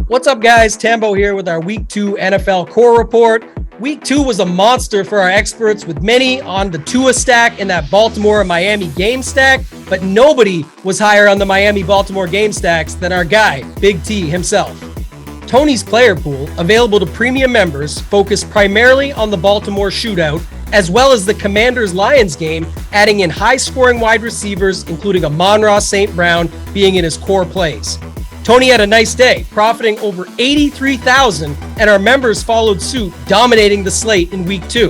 What's up, guys? Tambo here with our Week 2 NFL Core Report. Week 2 was a monster for our experts, with many on the Tua stack in that Baltimore and Miami game stack, but nobody was higher on the Miami-Baltimore game stacks than our guy, Big T himself. Tony's player pool, available to premium members, focused primarily on the Baltimore shootout, as well as the Commanders-Lions game, adding in high-scoring wide receivers, including Amon-Ra St. Brown being in his core plays. Tony had a nice day, profiting over $83,000, and our members followed suit, dominating the slate in Week 2.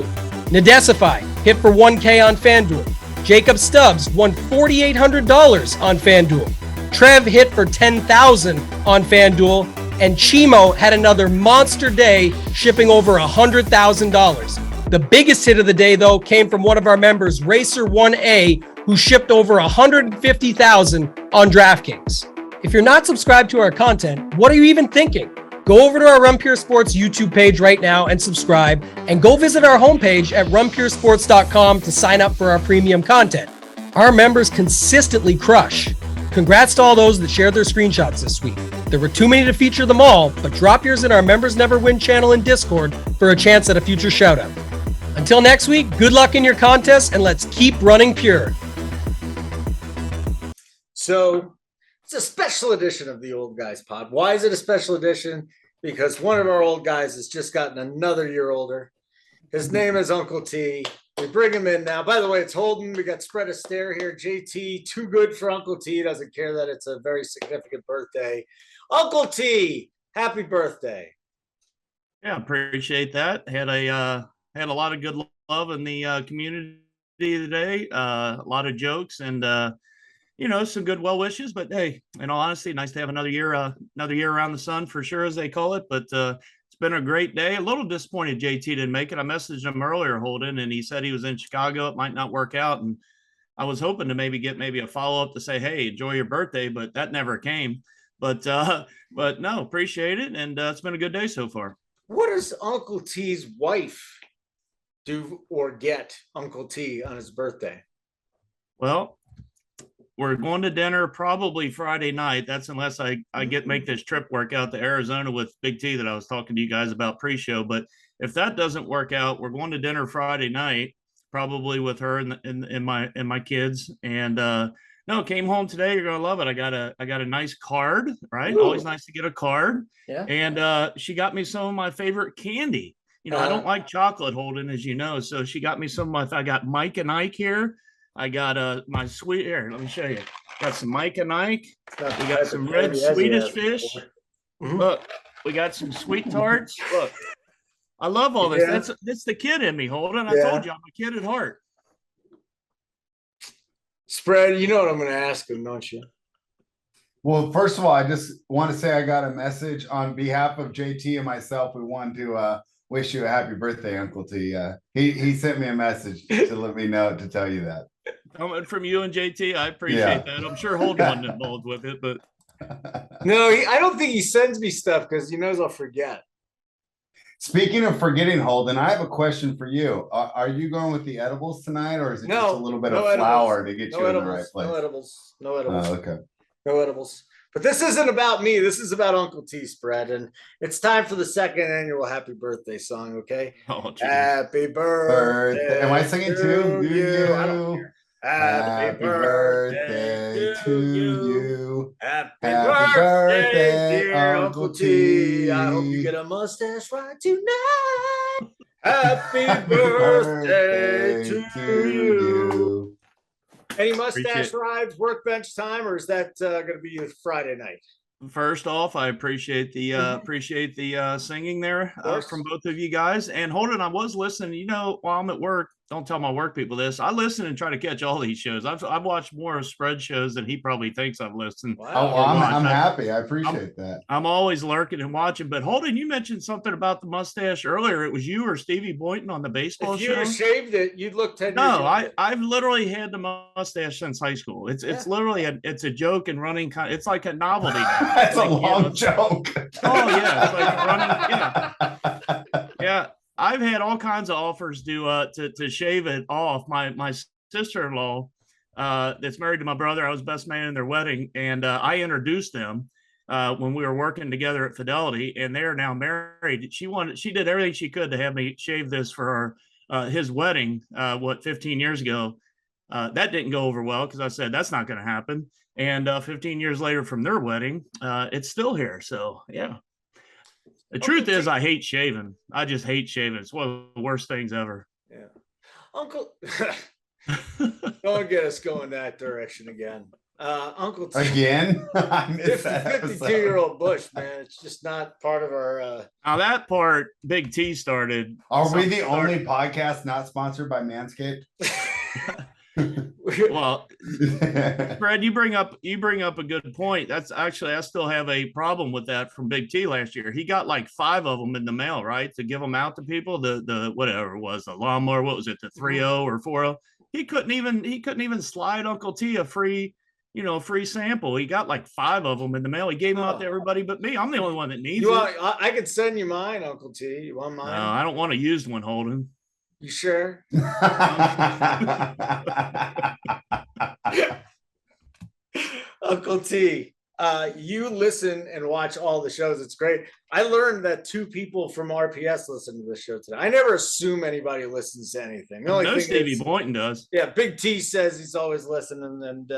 Nadesify hit for $1K on FanDuel. Jacob Stubbs won $4,800 on FanDuel. Trev hit for $10,000 on FanDuel, and Chimo had another monster day, shipping over $100,000. The biggest hit of the day, though, came from one of our members, Racer1A, who shipped over $150,000 on DraftKings. If you're not subscribed to our content, what are you even thinking? Go over to our Run Pure Sports YouTube page right now and subscribe, and go visit our homepage at runpuresports.com to sign up for our premium content. Our members consistently crush. Congrats to all those that shared their screenshots this week. There were too many to feature them all, but drop yours in our Members Never Win channel in Discord for a chance at a future shoutout. Until next week, good luck in your contests, and let's keep running pure. So it's a special edition of the Old Guys Pod. Why is it a special edition? Because one of our old guys has just gotten another year older. His name is Uncle T. We bring him in now. By the way, it's Holden. We got spread a stare here. JT, too good for Uncle T. Doesn't care that it's a very significant birthday. Uncle T, happy birthday. Yeah, appreciate that. Had a lot of good love in the community today. A lot of jokes and some good well wishes. But hey, in all honesty, nice to have another year around the sun for sure, as they call it. But it's been a great day. A little disappointed JT didn't make it. I messaged him earlier, Holden, and he said he was in Chicago. It might not work out, and I was hoping to get a follow up to say, hey, enjoy your birthday, but that never came. But no, appreciate it, and it's been a good day so far. What does Uncle T's wife do or get Uncle T on his birthday? Well, we're going to dinner probably Friday night. That's unless I make this trip work out to Arizona with Big T that I was talking to you guys about pre-show. But if that doesn't work out, we're going to dinner Friday night, probably with her and my kids. And no, came home today. You're gonna love it. I got a nice card, right? Ooh. Always nice to get a card. Yeah. And she got me some of my favorite candy. I don't like chocolate, Holden, as you know. So she got me I got Mike and Ike here. I got my sweet here. Let me show you. Got some Mike and Ike. We got some red Swedish fish. Mm-hmm. Look, we got some sweet tarts. Look, I love all this. Yeah. That's the kid in me, Holden. I told you I'm a kid at heart. Spread, you know what I'm going to ask him, don't you? Well, first of all, I just want to say I got a message on behalf of JT and myself. We wanted to wish you a happy birthday, Uncle T. He sent me a message to let me know to tell you that. Coming from you and JT, I appreciate that. I'm sure Holden wasn't involved with it, but no, I don't think he sends me stuff because he knows I'll forget. Speaking of forgetting, Holden, I have a question for you. Are you going with the edibles tonight, or is it just a little bit of flour to get you in the right place? No edibles. Oh, okay. No edibles. But this isn't about me. This is about Uncle T, Spread. And it's time for the second annual happy birthday song, okay? Oh, geez. Happy birthday. Am I singing too? You. I don't care. Happy birthday to you. Happy birthday, dear Uncle T. I hope you get a mustache right tonight. Happy birthday to you. Any mustache rides, workbench time, or is that going to be Friday night? First off, I appreciate the singing there from both of you guys. And Holden, I was listening. While I'm at work, don't tell my work people this. I listen and try to catch all these shows. I've watched more Spread shows than he probably thinks I've listened. Wow. Oh, I'm happy. I appreciate that. I'm always lurking and watching. But Holden, you mentioned something about the mustache earlier. It was you or Stevie Boynton on the baseball show. If you shaved it, you'd look 10 years No, I've literally had the mustache since high school. It's literally it's a joke and running. It's like a novelty. It's like, a long joke. Oh yeah, it's like running. Yeah. I've had all kinds of offers to shave it off. My sister-in-law that's married to my brother, I was best man in their wedding, and I introduced them. when we were working together at Fidelity, and they're now married. She did everything she could to have me shave this for his wedding, 15 years ago. That didn't go over well because I said that's not going to happen. And 15 years later from their wedding, it's still here. So yeah. The truth is, I hate shaving. I just hate shaving. It's one of the worst things ever. Yeah. Uncle, don't get us going that direction again. Uncle T. Again? 52-year-old Bush, man. It's just not part of our. Now that part, Big T started. Are we the only podcast not sponsored by Manscaped? Well, Brad, you bring up a good point. That's actually, I still have a problem with that from Big T last year. He got like 5 of them in the mail, right, to give them out to people. The whatever it was, the lawnmower, what was it, the 3.0 or 4.0? He couldn't even slide Uncle T a free sample. He got like 5 of them in the mail. He gave them out to everybody but me. I'm the only one that needs it. I could send you mine, Uncle T. You want mine? No, I don't want a used one, Holden. You sure? Uncle T, you listen and watch all the shows. It's great. I learned that 2 people from RPS listen to this show today. I never assume anybody listens to anything. The only thing Stevie Boynton does. Yeah, Big T says he's always listening. And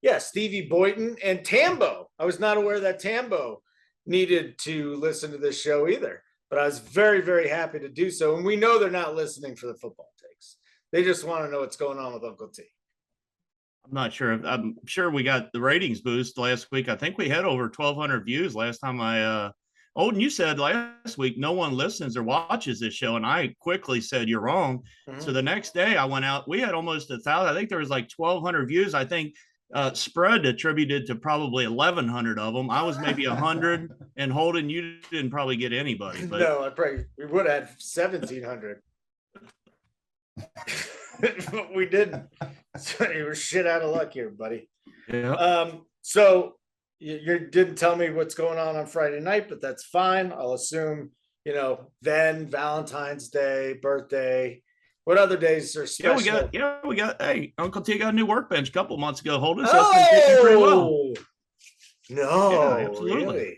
yeah, Stevie Boynton and Tambo. I was not aware that Tambo needed to listen to this show either. But I was very, very happy to do so. And we know they're not listening for the football takes. They just want to know what's going on with Uncle T. I'm not sure. I'm sure we got the ratings boost last week. I think we had over 1,200 views last time Holden, you said last week no one listens or watches this show. And I quickly said, you're wrong. Mm-hmm. So the next day I went out. We had almost 1,000. I think there was like 1,200 views. I think Spread attributed to probably 1,100 of them. I was maybe 100, and Holden, you didn't probably get anybody. But no, we would have had 1,700. But we didn't. So you were shit out of luck here, buddy. Yeah. So you didn't tell me what's going on Friday night, but that's fine. I'll assume, then Valentine's Day, birthday. What other days are special? We got. Hey, Uncle T got a new workbench a couple months ago. Holden, so it's been pretty well. No, yeah, absolutely. Really?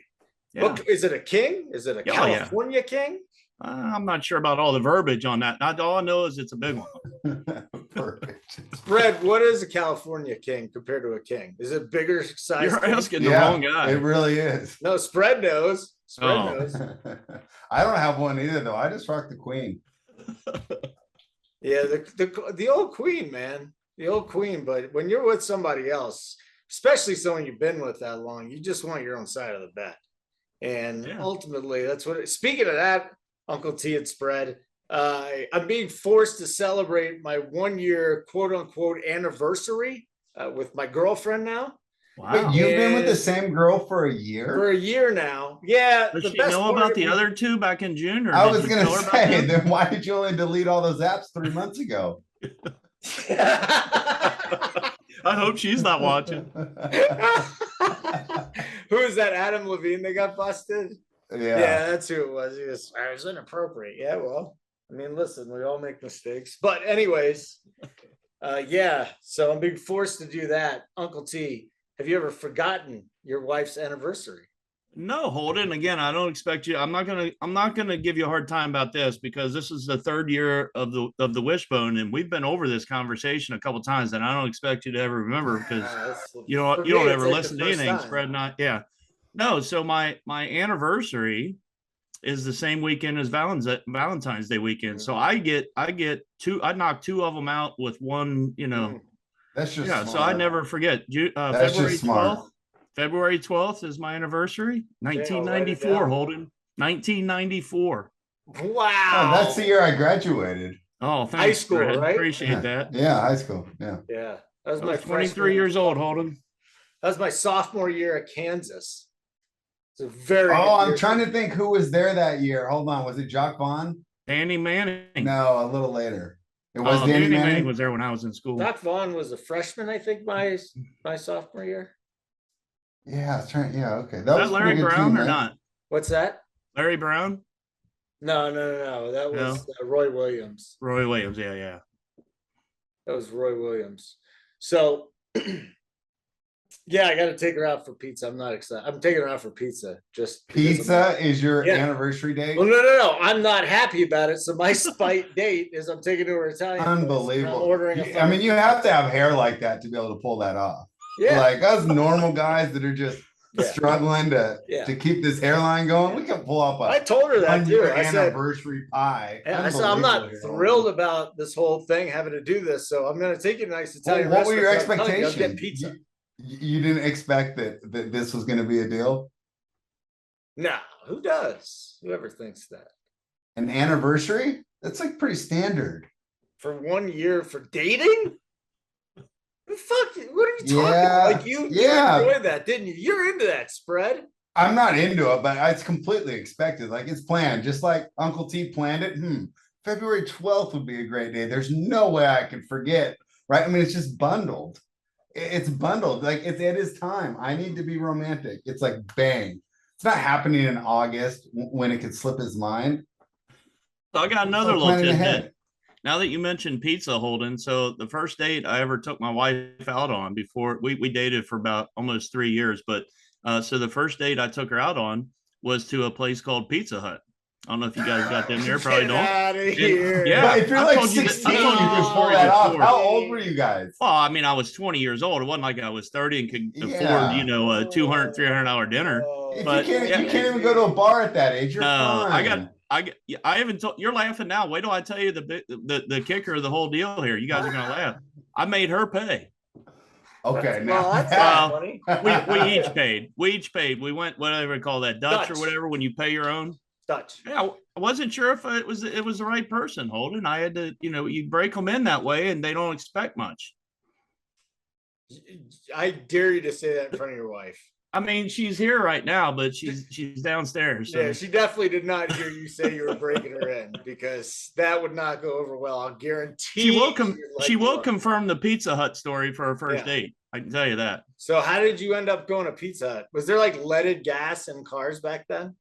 Yeah. Look, is it a king? Is it a California king? I'm not sure about all the verbiage on that. All I know is it's a big one. Perfect. Brad, what is a California king compared to a king? Is it bigger size? You're asking the wrong guy. It really is. No, Spread knows. Spread knows. I don't have one either, though. I just rock the queen. Yeah, the old queen, man. The old queen. But when you're with somebody else, especially someone you've been with that long, you just want your own side of the bet. And ultimately, that's what speaking of that, Uncle T and Spread, I'm being forced to celebrate my 1-year quote unquote anniversary with my girlfriend now. Wow. Wait, you've been with the same girl for a year? For a year now. Yeah. Does she know about the other 2 back in June? Or I was going to say, then why did you only delete all those apps 3 months ago? I hope she's not watching. Who is that? Adam Levine that got busted? Yeah, that's who it was. I was inappropriate. Yeah, well, I mean, listen, we all make mistakes. But anyways, so I'm being forced to do that. Uncle T, have you ever forgotten your wife's anniversary? No, Holden. Again, I don't expect you. I'm not gonna give you a hard time about this because this is the 3rd year of the Wishbone, and we've been over this conversation a couple of times, and I don't expect you to ever remember because you don't ever listen to anything. Spread not, yeah. No, so my anniversary is the same weekend as Valentine's Day weekend. So I get 2. I knock 2 of them out with one. That's just smart. So I never forget. February 12th. February 12th is my anniversary. 1994, Holden. 1994. Wow. Oh, that's the year I graduated. Oh, thanks. High school, Fred. right? Appreciate that. Yeah, high school. Yeah. Yeah. That was my 23 years old, Holden. That was my sophomore year at Kansas. It's a very I'm trying to think who was there that year. Hold on. Was it Jock Vaughn? Danny Manning. No, a little later. It was Danny Manning was there when I was in school. Jock Vaughn was a freshman, I think, my sophomore year. Yeah, I was trying. Yeah, okay. That was Larry Brown team, or not? What's that? Larry Brown? No. That was Roy Williams. Roy Williams, yeah. That was Roy Williams. So Yeah, I got to take her out for pizza. I'm not excited. I'm taking her out for pizza. Just Pizza is your anniversary date? Well, no. I'm not happy about it. So my spite date is I'm taking her to Italian. Unbelievable. I'm ordering I mean, you have to have hair like that to be able to pull that off. Yeah. Like us normal guys that are just struggling to keep this hairline going, we can pull up I told her that too. I said anniversary pie. I said I'm not thrilled about this whole thing having to do this, so I'm going to take you to a nice Italian what were your restaurant. expectations? I'll get pizza. You didn't expect that this was going to be a deal? No, who does? Whoever thinks that. An anniversary? That's like pretty standard. For 1 year for dating? Fuck, what are you talking about? Like you enjoyed that, didn't you? You're into that spread. I'm not into it, but it's completely expected. Like it's planned, just like Uncle T planned it. February 12th would be a great day. There's no way I could forget, right? I mean, it's just bundled. It's bundled. Like it is time. I need to be romantic. It's like bang. It's not happening in August when it could slip his mind. So I got another little tidbit. Now that you mentioned pizza, Holden, so the first date I ever took my wife out on before we dated for about almost 3 years, but so the first date I took her out on was to a place called Pizza Hut. I don't know if you guys got them there. Probably don't. Out of here. Yeah, but if you're like 16, you can pull that off. How old were you guys? Well, I mean, I was 20 years old. It wasn't like I was 30 and could afford, you know, a $200, $300 dinner. But you can't even go to a bar at that age. You're fine. I haven't told. You're laughing now. Wait till I tell you the kicker of the whole deal here. You guys are gonna laugh. I made her pay. Okay, that's funny. We each paid. We went whatever you call that Dutch or whatever when you pay your own. Dutch. Yeah, I wasn't sure if it was the right person, Holden. I had to, you know, you break them in that way, and they don't expect much. I dare you to say that in front of your wife. I mean, she's here right now, but she's downstairs. So. Yeah, she definitely did not hear you say you were breaking her in because that would not go over well. I'll guarantee. She will confirm the Pizza Hut story for her first date. I can tell you that. So, how did you end up going to Pizza Hut? Was there like leaded gas in cars back then?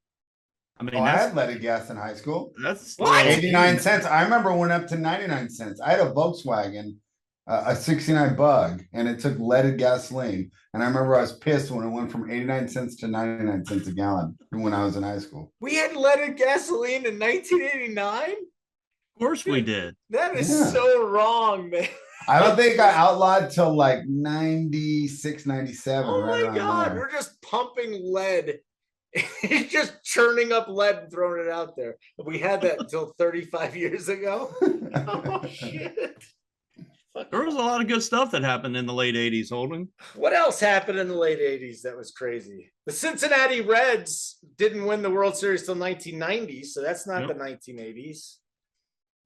I mean, I had leaded gas in high school. That's 89 cents. I remember it went up to 99 cents. I had a Volkswagen, a 69 Bug, and it took leaded gasoline. And I remember I was pissed when it went from 89 cents to 99 cents a gallon when I was in high school. We had leaded gasoline in 1989? Of course we did. That is so wrong, man. I don't think it got outlawed till like 96, 97. Oh my God. We're just pumping lead. He's just churning up lead and throwing it out there. We had that until 35 years ago. Oh, shit. There was a lot of good stuff that happened in the late 80s, Holden. What else happened in the late 80s that was crazy? The Cincinnati Reds didn't win the World Series till 1990, so that's not the 1980s.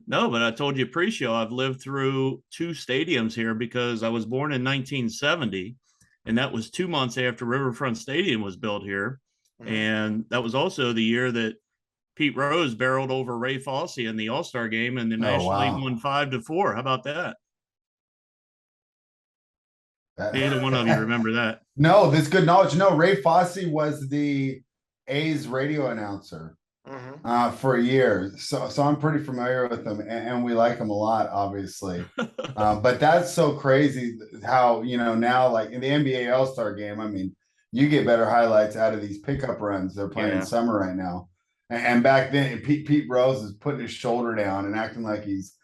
No, but I told you pre-show, I've lived through 2 stadiums here because I was born in 1970, and that was 2 months after Riverfront Stadium was built here. Mm-hmm. And that was also the year that Pete Rose barreled over Ray Fosse in the All-Star game, and the National League won 5-4. How about that? Neither one of you remember that. No, this good knowledge. No, Ray Fosse was the A's radio announcer for a year. So I'm pretty familiar with him, and we like him a lot, obviously. But that's so crazy how, you know, now like in the NBA All-Star game, I mean, you get better highlights out of these pickup runs they're playing in summer right now. And back then, Pete Rose is putting his shoulder down and acting like he's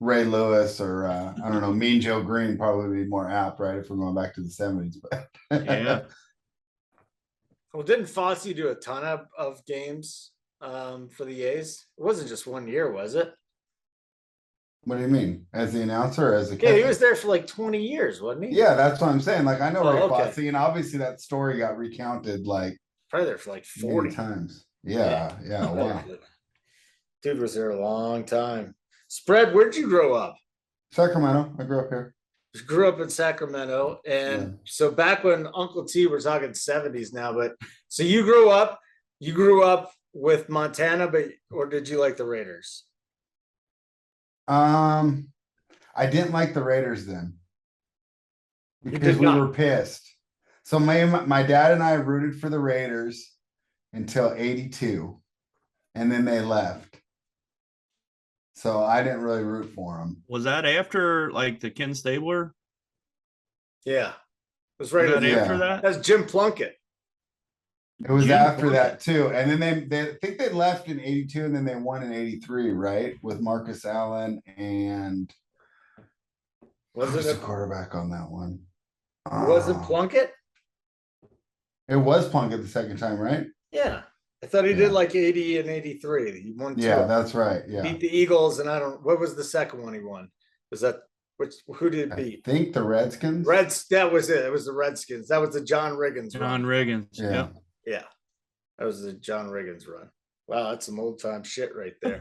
Ray Lewis or I don't know, Mean Joe Green probably be more apt, right? If we're going back to the 70s. But Well, didn't Fosse do a ton of games for the A's? It wasn't just 1 year, was it? What do you mean? As the announcer or as a catcher? Yeah, he was there for like 20 years, wasn't he? Yeah, that's what I'm saying. Like I know Ray Fosse, and obviously that story got recounted like probably there for like 40 times. Yeah, wow. Dude was there a long time. Spread, where'd you grow up? Sacramento. I grew up here. Grew up in Sacramento. And so back when Uncle T, we're talking 70s now, but so you grew up with Montana, or did you like the Raiders? I didn't like the Raiders then because we were pissed. So my dad and I rooted for the Raiders until 82, and then they left. So I didn't really root for them. Was that after like the Ken Stabler? Yeah. was right Was that Yeah. after that? That's Jim Plunkett. It was Jim after Plunkett. that too. And then they I think they left in 82 and then they won in 83, right? With Marcus Allen and Was who's it the quarterback on that one? wasn't Plunkett? It was Plunkett the second time, right? Yeah. I thought he Yeah. did like 80 and 83. He won two. Yeah, that's right. Yeah. Beat the Eagles, and what was the second one he won? Was that who did it I beat? think the Redskins. That was it. It was the Redskins. That was the John Riggins John run. Riggins. Yeah. Yeah. Yeah. That was the John Riggins run. Wow, that's some old time shit right there.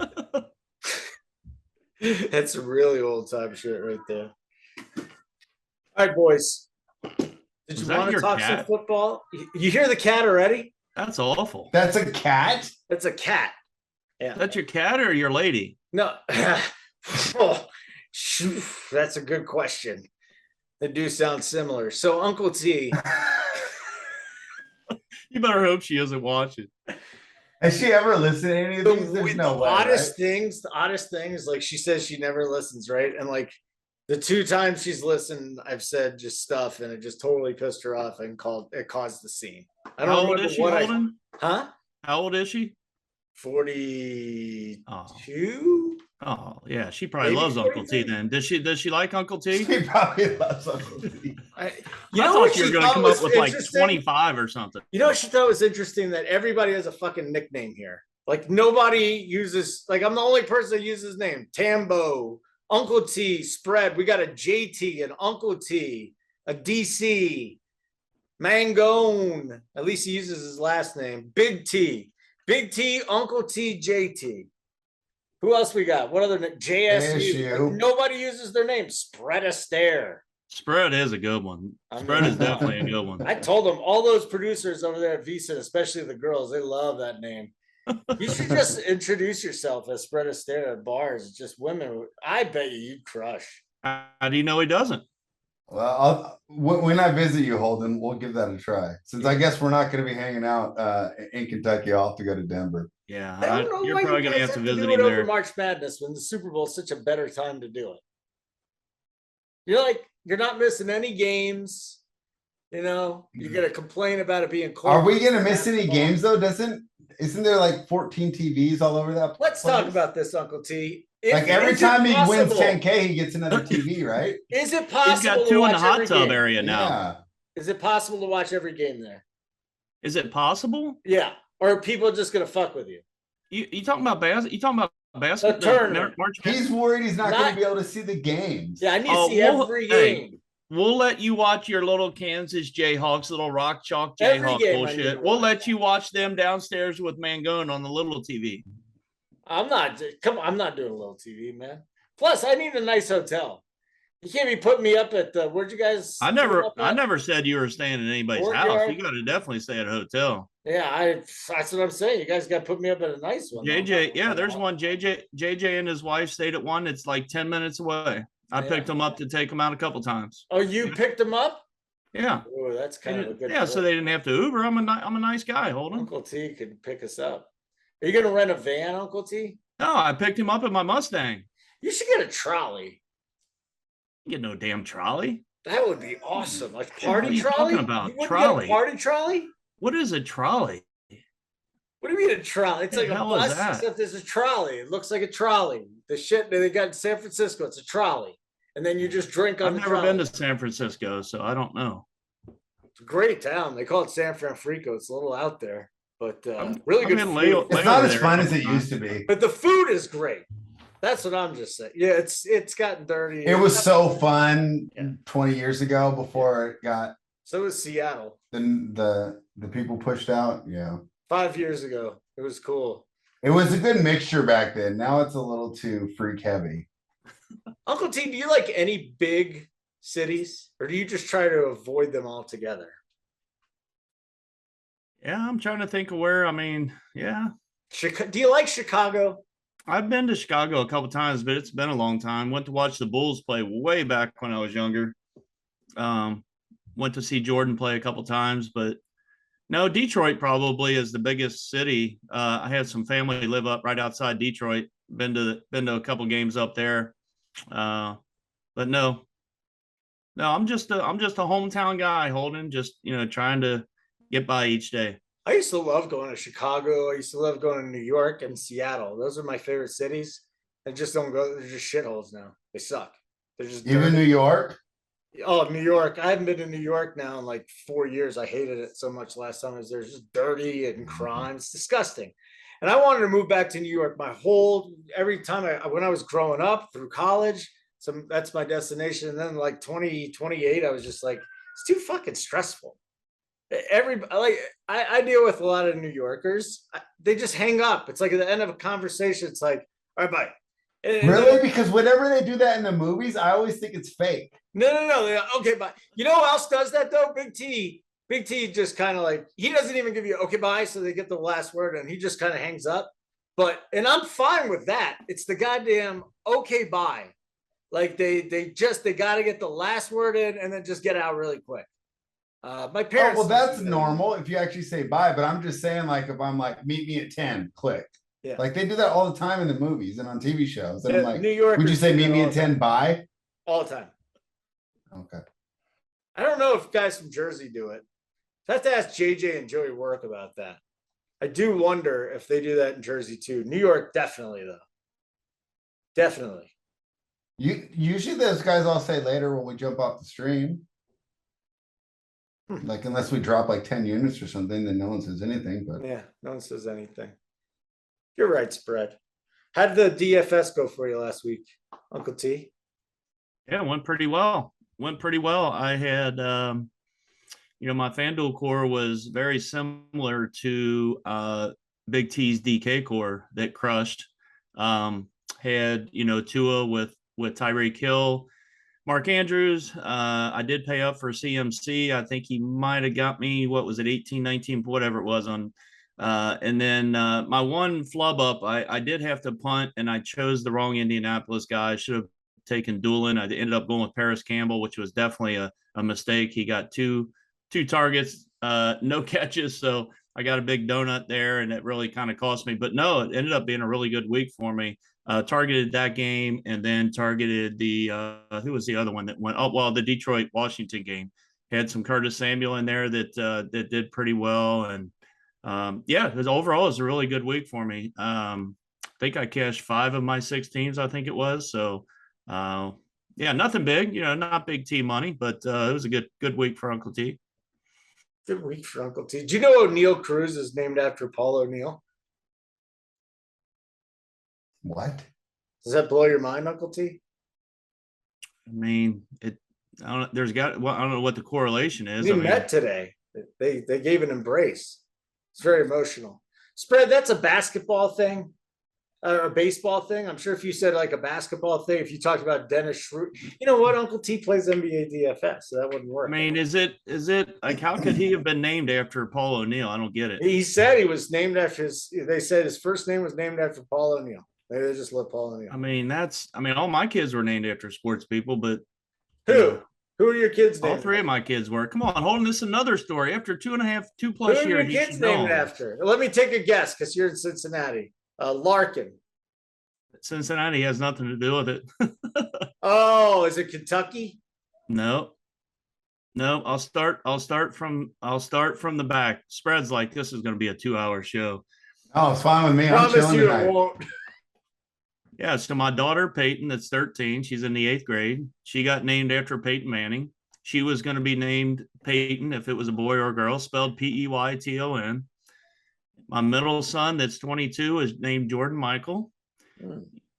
That's some really old time shit right there. All right, boys. Did Was you that want to your talk some cat? football? You hear the cat already? That's awful. That's a cat? That's a cat. Yeah. Is that your cat or your lady? No. Oh, phew, that's a good question. They do sound similar. So Uncle T, You better hope she isn't watching. Has she ever listened to any of these? There's no way. the oddest things, like she says she never listens, right? And like the two times she's listened, I've said just stuff and it just totally pissed her off and caused the scene. I How don't old remember is she, what Holden? huh? How old is she? 42? Oh, yeah. She probably Maybe loves Uncle T 43. then. Does she like Uncle T? She probably loves Uncle T. You I know thought what you were she going to thought come was up with like interesting? 25 or something. You know what she thought was interesting? That everybody has a fucking nickname here. Like nobody uses, like I'm the only person that uses his name. Tambo, Uncle T, Spread. We got a JT, an Uncle T, a DC, Mangone. At least he uses his last name. Big T, Uncle T, JT. Who else we got? What other JSU? Like, nobody uses their name. Spread a stare. Spread is a good one. Spread is definitely a good one. I told them, all those producers over there at Visa, especially the girls, they love that name. You should just introduce yourself as Spread a Stare at bars. It's just women. I bet you'd crush. How do you know he doesn't? Well, when I visit you, Holden, we'll give that a try. Since I guess we're not going to be hanging out in Kentucky, I'll have to go to Denver. Yeah, I don't know you're why probably you going to guys have to do visit it him over there. March Madness when the Super Bowl is such a better time to do it. You're not missing any games. You know, you're gonna complain about it being cold. Are we going to miss any games though? Isn't there like 14 TVs all over that? Let's place? talk about this, Uncle T. Like every time he wins possible- 10K, he gets another TV, right? Is it possible? He's got to two in the watch hot every tub game? area now. Yeah. Is it possible to watch every game there? Is it possible? Yeah. Or are people just gonna fuck with you? You talking about basketball? You talking about basketball? tournament. March He's worried he's not going Not- to be able to see the games. Yeah, I need Oh, to see well, every hey, game. We'll let you watch your little Kansas Jayhawks, little rock chalk Every Jayhawk game I need bullshit. to We'll watch. let you watch them downstairs with Mangone on the little TV. I'm not doing a little TV, man. Plus, I need a nice hotel. You can't be putting me up at the where'd you guys I up at? never said you were staying in anybody's Courtyard? house. You got to definitely stay at a hotel. Yeah, that's what I'm saying. You guys got to put me up at a nice one. JJ, yeah, there's one. JJ and his wife stayed at one. It's like 10 minutes away. I Yeah. picked them up to take them out a couple times. Oh, you picked them up? Yeah. Oh, that's kind of a good. Yeah, so they didn't have to Uber. I'm a nice guy, Holden. Uncle T could pick us up. Are you gonna rent a van, Uncle T? No, I picked him up in my Mustang. You should get a trolley. Get no damn trolley. That would be awesome. Like What party are you trolley. talking about? You wouldn't Trolley? get a party trolley? What is a trolley? What do you mean a trolley? It's The like a hell is bus, that? except there's a trolley. It looks like a trolley. The shit that they got in San Francisco, it's a trolley. And then you just drink on I've the never trolley. been to San Francisco, so I don't know. It's a great town. They call it San Francisco. It's a little out there, but I'm- really I'm good in food. Leo- It's Leo not as there fun as it sometimes. used to be. But the food is great. That's what I'm just saying. Yeah, it's gotten dirty. It was so fun Yeah. 20 years ago before it got So is Seattle. the people pushed out. Yeah. 5 years ago. It was cool. It was a good mixture back then. Now it's a little too freak heavy. Uncle T, do you like any big cities, or do you just try to avoid them altogether? Yeah, I'm trying to think of where. I mean, yeah, Do you like Chicago? I've been to Chicago a couple times, but it's been a long time. Went to watch the Bulls play way back when I was younger. Went to see Jordan play a couple times, but no, Detroit probably is the biggest city. I had some family live up right outside Detroit. Been to a couple games up there, but no, No, I'm just a hometown guy, Holden, just, trying to get by each day. I used to love going to Chicago. I used to love going to New York and Seattle. Those are my favorite cities. I just don't go. They're just shitholes now. They suck. They're just Even dirty. New York. Oh, New York. I haven't been to New York now in like 4 years. I hated it so much last time. They're just dirty and crime. It's disgusting. And I wanted to move back to New York every time when I was growing up through college. So that's my destination. And then like 2028, I was just like, it's too fucking stressful. I deal with a lot of New Yorkers. They just hang up. It's like at the end of a conversation, it's like, all right, bye. Really? Because whenever they do that in the movies, I always think it's fake. No. Okay, bye. You know who else does that though? Big T. Big T just kind of like, he doesn't even give you okay, bye. So they get the last word and he just kind of hangs up. And I'm fine with that. It's the goddamn okay, bye. Like they got to get the last word in and then just get out really quick. My parents. Oh, well, that's normal if you actually say bye. But I'm just saying, like, if I'm like, meet me at 10, click. Yeah. Like they do that all the time in the movies and on TV shows. And I'm like, New York. would you say meet me at 10, bye? All the time. Okay. I don't know if guys from Jersey do it. I have to ask JJ and Joey Work about that. I do wonder if they do that in Jersey too. New York, definitely though. Definitely. Usually those guys all say later when we jump off the stream. Like unless we drop like 10 units or something, then no one says anything. But yeah, no one says anything. You're right, Spread. How did the DFS go for you last week, Uncle T? Yeah, it went pretty well. I had, my FanDuel core was very similar to Big T's DK core that crushed. Had, Tua with Tyreek Hill, Mark Andrews. I did pay up for CMC. I think he might have got me, 18, 19, whatever it was on. And then my one flub up, I did have to punt and I chose the wrong Indianapolis guy. I should have taken Doolin. I ended up going with Paris Campbell, which was definitely a mistake. He got two targets, no catches. So I got a big donut there and it really kind of cost me. But no, it ended up being a really good week for me. Targeted that game and then targeted the who was the other one that went? Oh, well, the Detroit Washington game. Had some Curtis Samuel in there that did pretty well. And overall it was a really good week for me. I think I cashed 5 of my 6 teams, I think it was. So nothing big, not big T money, but it was a good week for Uncle T. Good week for Uncle T. Do you know O'Neill Cruz is named after Paul O'Neill? What? Does that blow your mind, Uncle T? I mean, I don't know what the correlation is. We met today. They gave an embrace. It's very emotional. Spread, that's a basketball thing. Or a baseball thing. I'm sure if you said like a basketball thing, if you talked about Dennis Schroeder, you know what? Uncle T plays NBA DFS, so that wouldn't work. I mean, is it like how could he have been named after Paul O'Neill? I don't get it. He said he was named after they said his first name was named after Paul O'Neill. Maybe they just love Paul O'Neill. I mean, all my kids were named after sports people, but who are your kids named? All 3 of my kids were. Come on, Holden, this is another story. After 2+ years, who are your kids named after? Let me take a guess because you're in Cincinnati. Larkin. Cincinnati has nothing to do with it. Oh, is it Kentucky? No. I'll start from the back. Spreads like this is going to be a 2-hour show. Oh, it's fine with me. I'm chilling tonight. Won't. Yeah, so my daughter Peyton, that's 13, she's in the 8th grade. She got named after Peyton Manning. She was going to be named Peyton if it was a boy or a girl, spelled Peyton. My middle son, that's 22, is named Jordan Michael.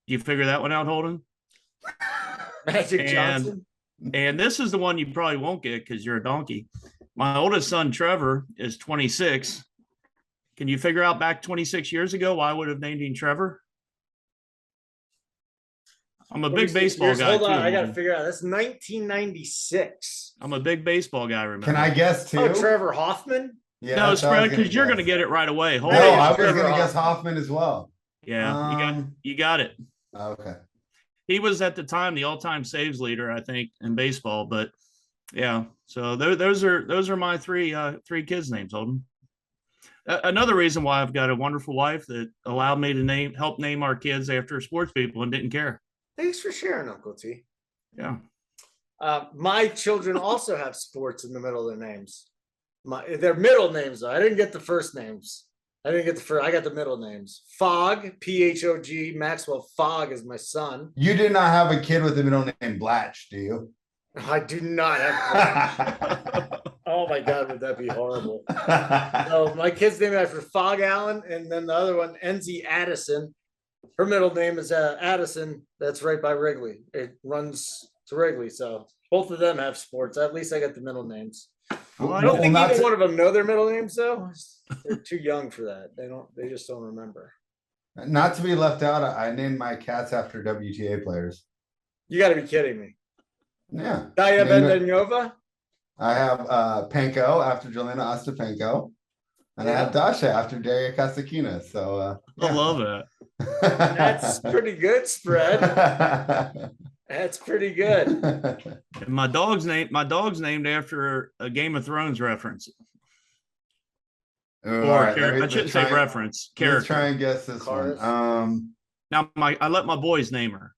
You figure that one out, Holden? Magic Johnson. And this is the one you probably won't get because you're a donkey. My oldest son, Trevor, is 26. Can you figure out back 26 years ago why I would have named him Trevor? I'm a big baseball guy. Hold on, I got to figure out. That's 1996. I'm a big baseball guy, remember? Can I guess too? Oh, Trevor Hoffman? Yeah, no, Spread, because you're going to get it right away. No, I was going to guess Hoffman as well. Yeah, you got it. Okay. He was at the time the all-time saves leader, I think, in baseball. But yeah, so those are my three kids' names, Holden. Another reason why I've got a wonderful wife that allowed me to help name our kids after sports people and didn't care. Thanks for sharing, Uncle T. Yeah. My children also have sports in the middle of their names. Their middle names, though. I didn't get the first names. I got the middle names. Fogg, Phog. Maxwell Fogg is my son. You do not have a kid with the middle name Blatch, do you? I do not have. Oh my God, would that be horrible? No, my kid's named after Fogg Allen, and then the other one, Enzi Addison. Her middle name is Addison. That's right by Wrigley. It runs to Wrigley, so both of them have sports. At least I got the middle names. I don't think either one of them know their middle names, though. They're too young for that. They just don't remember. Not to be left out, I named my cats after WTA players. You got to be kidding me. Yeah. Daya Bendanova? I have Penko after Jelena Ostapenko. And I have Dasha after Daria Kasatkina. So I love it. That's pretty good spread. That's pretty good. And my dog's named after a Game of Thrones reference. I shouldn't say reference. Character. Let's try and guess this one. Now I let my boys name her.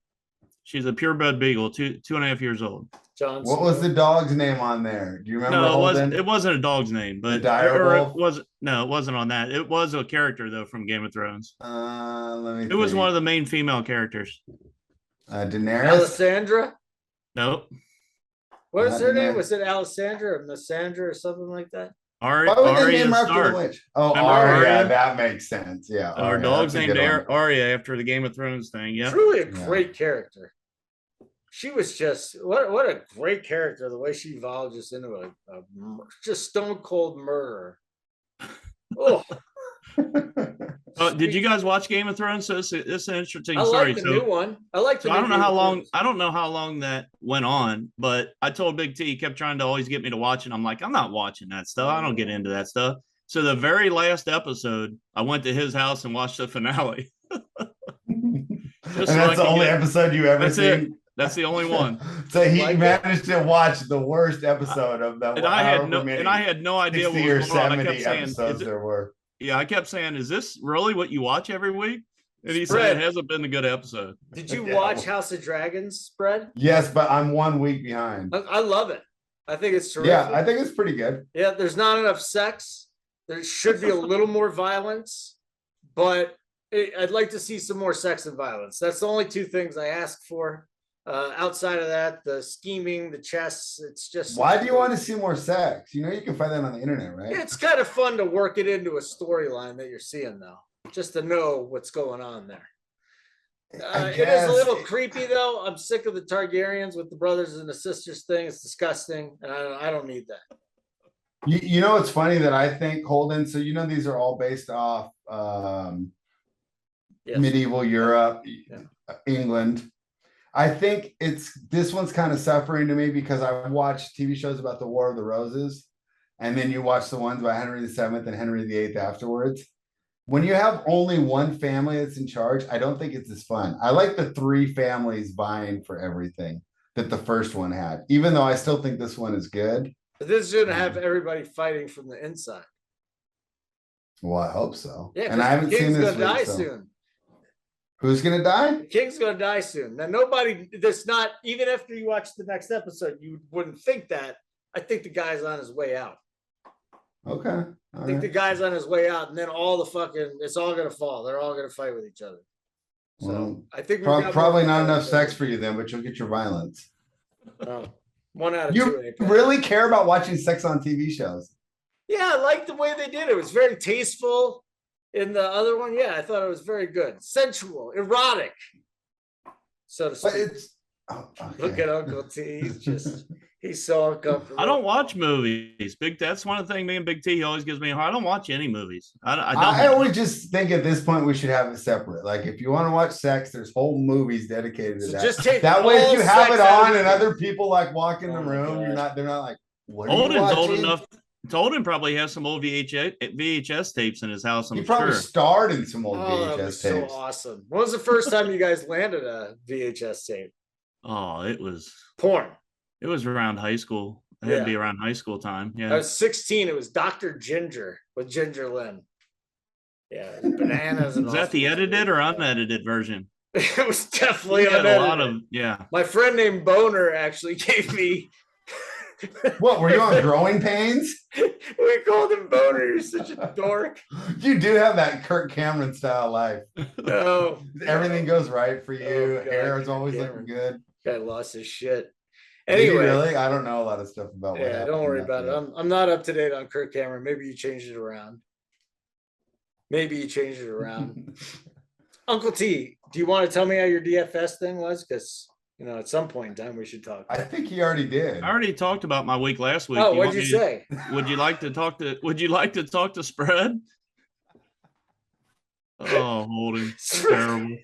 She's a purebred beagle, 2.5 years old. What was the dog's name on there? Do you remember? No, it wasn't a dog's name, but it wasn't on that. It was a character though from Game of Thrones. It was one of the main female characters. Daenerys? Alessandra? Nope. What is her name? Was it Alessandra or Missandra or something like that? Why would they name her after the witch? Oh, Arya. That makes sense. Yeah. Our dog's named Arya after the Game of Thrones thing. Yeah. Truly a great character. She was just what a great character. The way she evolved just into a just stone cold murderer. Oh. Did you guys watch Game of Thrones? So it's an interesting I story. like the new one. I like the. I don't know how long. I don't know how long that went on, but I told Big T, he kept trying to always get me to watch it. I'm like, I'm not watching that stuff. I don't get into that stuff. So the very last episode, I went to his house and watched the finale. And that's the only episode you ever seen. That's the only one. So he managed to watch the worst episode of that. And I had no idea what was going on. I kept saying, episodes there were. Yeah, I kept saying, is this really what you watch every week? And he said it hasn't been a good episode. Did you watch House of Dragons spread? Yes, but I'm 1 week behind. I love it. I think it's terrific. Yeah, I think it's pretty good. Yeah, there's not enough sex. There should be a little more violence, but I'd like to see some more sex and violence. That's the only two things I ask for. Outside of that, the scheming, the chess, it's just. Why do you want to see more sex? You know, you can find that on the internet, right? It's kind of fun to work it into a storyline that you're seeing, though, just to know what's going on there. It is a little creepy, though. I'm sick of the Targaryens with the brothers and the sisters thing. It's disgusting, and I don't need that. You know, it's funny that I think Holden. So you know, these are all based off medieval Europe, England. I think this one's kind of suffering to me because I watched TV shows about the War of the Roses, and then you watch the ones by Henry VII and Henry VIII afterwards. When you have only one family that's in charge, I don't think it's as fun. I like the 3 families vying for everything that the first one had, even though I still think this one is good. But this is going to have everybody fighting from the inside. Well, I hope so. Yeah, and I haven't seen this. Gonna die soon. Who's going to die? The king's going to die soon. Now, that's not, even after you watch the next episode, you wouldn't think that. I think the guy's on his way out. Okay. I think the guy's on his way out, and then it's all going to fall. They're all going to fight with each other. So I think probably not enough sex for you then, but you'll get your violence. 1 out of 2. You really care about watching sex on TV shows? Yeah, I like the way they did it. It was very tasteful. In the other one, yeah, I thought it was very good. Sensual, erotic, so to speak. Look at Uncle T. He's so uncomfortable. I don't watch movies. That's one of the things me and Big T always gives me a hard. I don't watch any movies. I always just think at this point we should have it separate. Like if you want to watch sex, there's whole movies dedicated to that. Just take that way if you have it on and other people like walk in the room, they're not like, what are you watching? Old enough. Holden probably has some old VHS tapes in his house. He probably starred in some old VHS tapes. So awesome. When was the first time you guys landed a VHS tape? Oh, it was porn. It was around high school. It had to be around high school time. Yeah, I was 16. It was Dr. Ginger with Ginger Lynn. Yeah, bananas. And was that the edited or unedited version? It was definitely We had a lot unedited. of, yeah. My friend named Boner actually gave me. What were you on growing pains? We called him Boner. You're such a dork. You do have that Kirk Cameron style life. No, Everything goes right for you. Oh, God, Hair is Kirk always Cameron. looking good. guy lost his shit. Did he Anyway, really? I don't know a lot of stuff about what yeah, happened. don't worry in that about it. game. I'm not up to date on Kirk Cameron. Maybe you changed it around. Maybe you changed it around. Uncle T, do you want to tell me how your DFS thing was? Because at some point in time we should talk. I think he already did. I already talked about my week last week. Oh, Do what'd you want me to- say? Would you like to talk to? Would you like to talk to spread? Oh, Holden, terrible.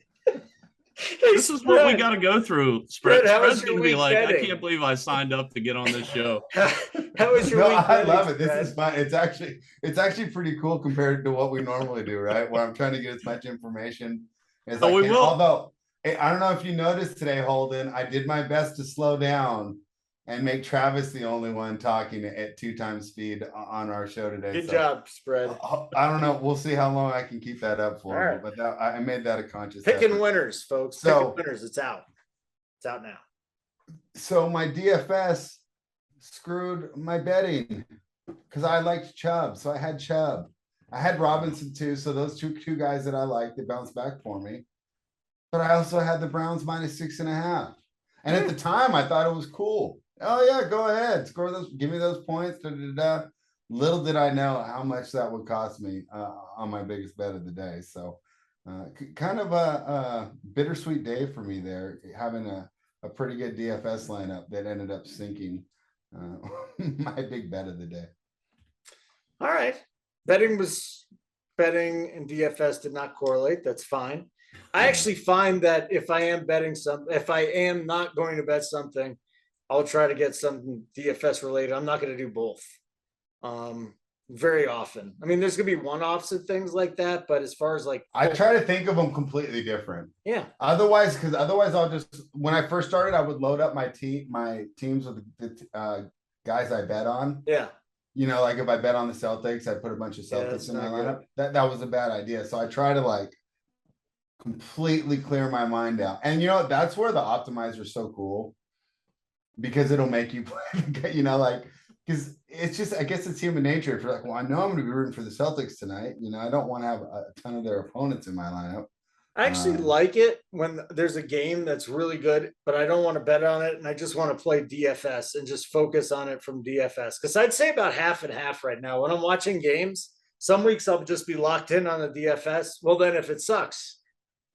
This is what we got to go through. Spread, how was Spread's your going to be week like, I betting? can't believe I signed up to get on this show. How was your No, week? I love betting, it. This Spread? is fun. It's actually pretty cool compared to what we normally do, right? Where I'm trying to get as much information as I we can. will. Although I don't know if you noticed today, Holden, I did my best to slow down and make Travis the only one talking at 2 times speed on our show today. Good So, job, Spread. I don't know. We'll see how long I can keep that up for. All right. But I made that a conscious Picking effort. winners, folks. So- Picking winners. It's out. It's out now. So my DFS screwed my betting because I liked Chubb. So I had Chubb. I had Robinson too. So those two guys that I liked, they bounced back for me. But I also had the Browns minus 6.5. And at the time, I thought it was cool. Oh yeah, go ahead, score those, give me those points. Da, da, da. Little did I know how much that would cost me on my biggest bet of the day. So kind of a bittersweet day for me there, having a pretty good DFS lineup that ended up sinking my big bet of the day. All right. Betting and DFS did not correlate. That's fine. I actually find that if I am not going to bet something, I'll try to get something DFS related. I'm not going to do both. Very often. I mean, there's going to be one-offs and things like that, but as far as like, I try to think of them completely different. yeah, Otherwise I'll just, when I first started, I would load up my teams with the guys I bet on. yeah. Like if I bet on the Celtics, I put a bunch of Yeah, that's Celtics in my not good. lineup. That was a bad idea. So I try to like completely clear my mind out. And that's where the optimizer is so cool because it'll make you play, because it's just, I guess it's human nature. If you're like, well, I know I'm going to be rooting for the Celtics tonight. I don't want to have a ton of their opponents in my lineup. I actually like it when there's a game that's really good, but I don't want to bet on it. And I just want to play DFS and just focus on it from DFS. Because I'd say about half and half right now. When I'm watching games, some weeks I'll just be locked in on the DFS. Well, then if it sucks,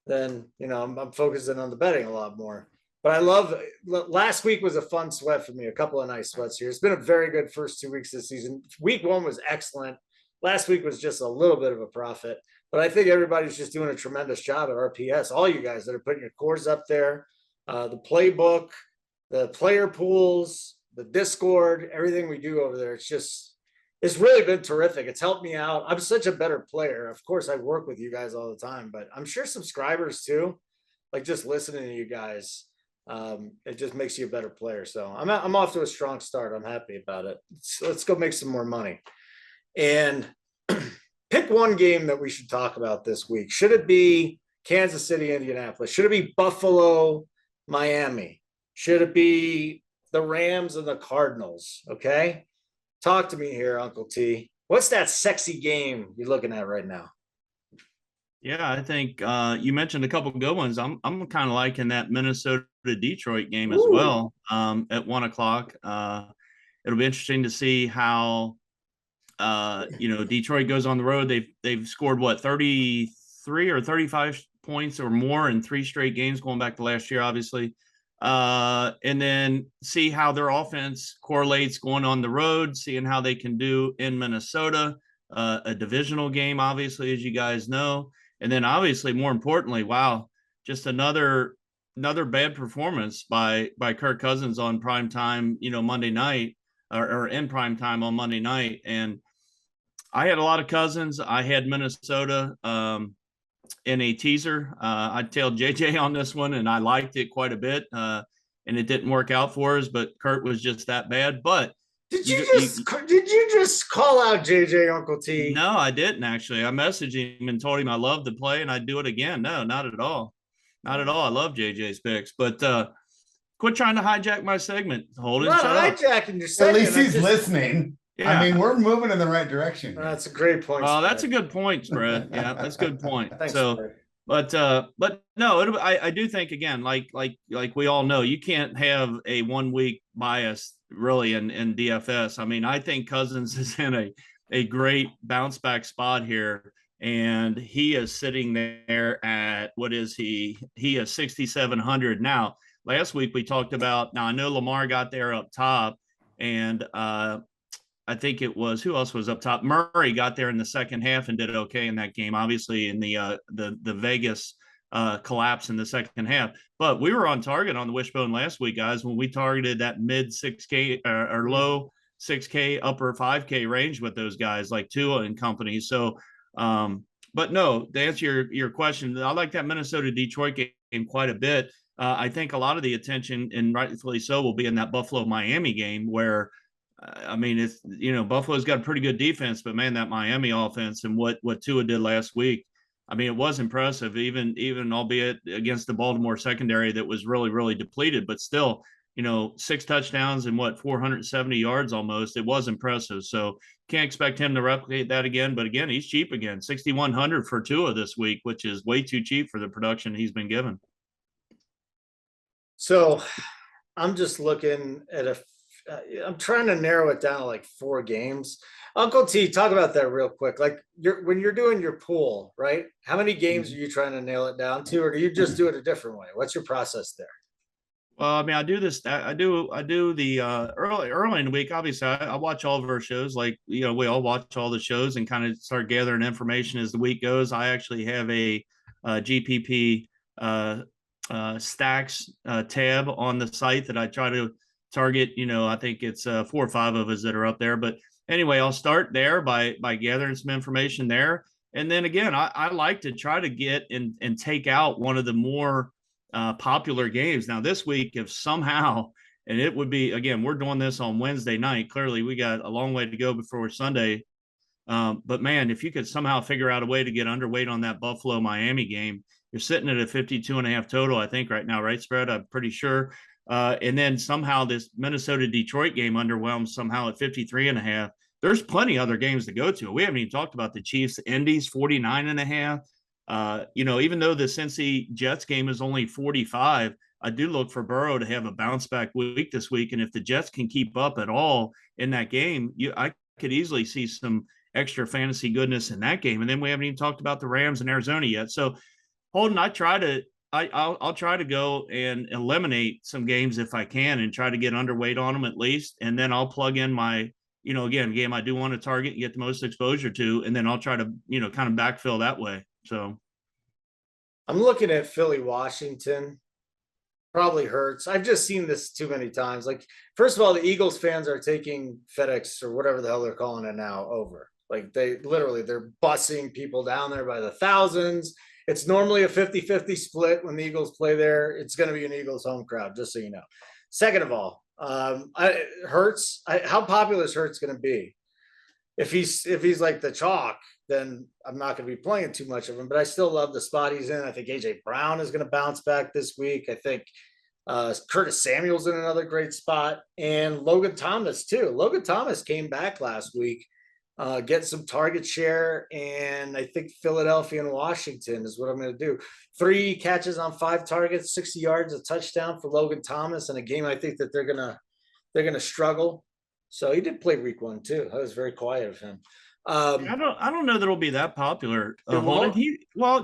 then, I'm focusing on the betting a lot more. But I love, last week was a fun sweat for me. A couple of nice sweats here. It's been a very good first 2 weeks this season. Week 1 was excellent. Last week was just a little bit of a profit. But I think everybody's just doing a tremendous job at RPS. All you guys that are putting your cores up there, the playbook, the player pools, the Discord, everything we do over there. It's really been terrific. It's helped me out. I'm such a better player. Of course, I work with you guys all the time, but I'm sure subscribers too, like just listening to you guys, it just makes you a better player. So I'm off to a strong start. I'm happy about it. Let's go make some more money. And pick one game that we should talk about this week. Should it be Kansas City, Indianapolis? Should it be Buffalo, Miami? Should it be the Rams and the Cardinals? Okay. Talk to me here, Uncle T. What's that sexy game you're looking at right now? Yeah, I think you mentioned a couple of good ones. I'm kind of liking that Minnesota Detroit game as well at 1:00. It'll be interesting to see how Detroit goes on the road. They've scored 33 or 35 points or more in 3 straight games going back to last year, obviously. And then see how their offense correlates going on the road, seeing how they can do in Minnesota, a divisional game, obviously, as you guys know. And then obviously, more importantly, wow, just another bad performance by Kirk Cousins on primetime, Monday night or in primetime on Monday night. And I had a lot of Cousins. I had Minnesota in a teaser. I tailed JJ on this one, and I liked it quite a bit. And it didn't work out for us, but Kurt was just that bad. But did you just call out JJ, Uncle T? No, I didn't actually. I messaged him and told him I loved the play and I'd do it again. No, not at all. Not at all. I love JJ's picks, but quit trying to hijack my segment. Holden, I'm shut not up. hijacking your At segment. least he's listening. Yeah. I mean, we're moving in the right direction. That's a great point. Oh, that's a good point, Spread. Yeah, that's a good point. Thanks, So, Spread. but no, I do think again, like we all know, you can't have a 1 week bias really in DFS. I mean, I think Cousins is in a great bounce back spot here, and he is sitting there at what is he? He is 6,700 now. Last week we talked about. Now I know Lamar got there up top, and I think it was who else was up top? Murray got there in the second half and did okay in that game. Obviously, in the Vegas collapse in the second half, but we were on target on the Wishbone last week, guys, when we targeted that mid 6K or low 6K, upper 5K range with those guys like Tua and company. So, but no, to answer your question, I like that Minnesota Detroit game quite a bit. I think a lot of the attention, and rightfully so, will be in that Buffalo Miami game where. I mean, it's Buffalo's got a pretty good defense, but man, that Miami offense and what Tua did last week, I mean, it was impressive, even albeit against the Baltimore secondary that was really, really depleted, but still, 6 touchdowns and 470 yards almost. It was impressive. So can't expect him to replicate that again. But again, he's cheap again, 6,100 for Tua this week, which is way too cheap for the production he's been given. So I'm just looking at I'm trying to narrow it down to like 4 games. Uncle T, talk about that real quick. Like when you're doing your pool, right? How many games are you trying to nail it down to, or do you just do it a different way? What's your process there? Well, I mean, I do the early in the week. Obviously, I watch all of our shows. Like, we all watch all the shows and kind of start gathering information as the week goes. I actually have a GPP stacks tab on the site that I try to target. I think it's 4 or 5 of us that are up there. But anyway, I'll start there by gathering some information there. And then again, I like to try to get and take out one of the more popular games. Now this week, if somehow, and it would be, again, we're doing this on Wednesday night. Clearly we got a long way to go before Sunday. But man, if you could somehow figure out a way to get underweight on that Buffalo Miami game, you're sitting at a 52.5 total, I think right now, right, Spread? I'm pretty sure. And then somehow this Minnesota Detroit game underwhelms somehow at 53.5. There's plenty other games to go to. We haven't even talked about the Chiefs Indies 49.5. Even though the Cincy Jets game is only 45, I do look for Burrow to have a bounce back week this week. And if the Jets can keep up at all in that game, I could easily see some extra fantasy goodness in that game. And then we haven't even talked about the Rams in Arizona yet. So Holden, I'll try to go and eliminate some games if I can and try to get underweight on them at least. And then I'll plug in my, game I do want to target and get the most exposure to, and then I'll try to, kind of backfill that way. So I'm looking at Philly, Washington. Probably hurts. I've just seen this too many times. Like, first of all, the Eagles fans are taking FedEx or whatever the hell they're calling it now over. Like they're bussing people down there by the thousands. It's normally a 50-50 split when the Eagles play there. It's going to be an Eagles home crowd, just so you know. Second of all, Hurts. How popular is Hurts going to be? If he's like the chalk, then I'm not going to be playing too much of him. But I still love the spot he's in. I think AJ Brown is going to bounce back this week. I think Curtis Samuel's in another great spot, and Logan Thomas too. Logan Thomas came back last week. Get some target share, and I think Philadelphia and Washington is what I'm going to do. 3 catches on 5 targets, 60 yards, a touchdown for Logan Thomas in a game I think that they're gonna struggle. So he did play week 1 too. I was very quiet of him. I don't know that it'll be that popular.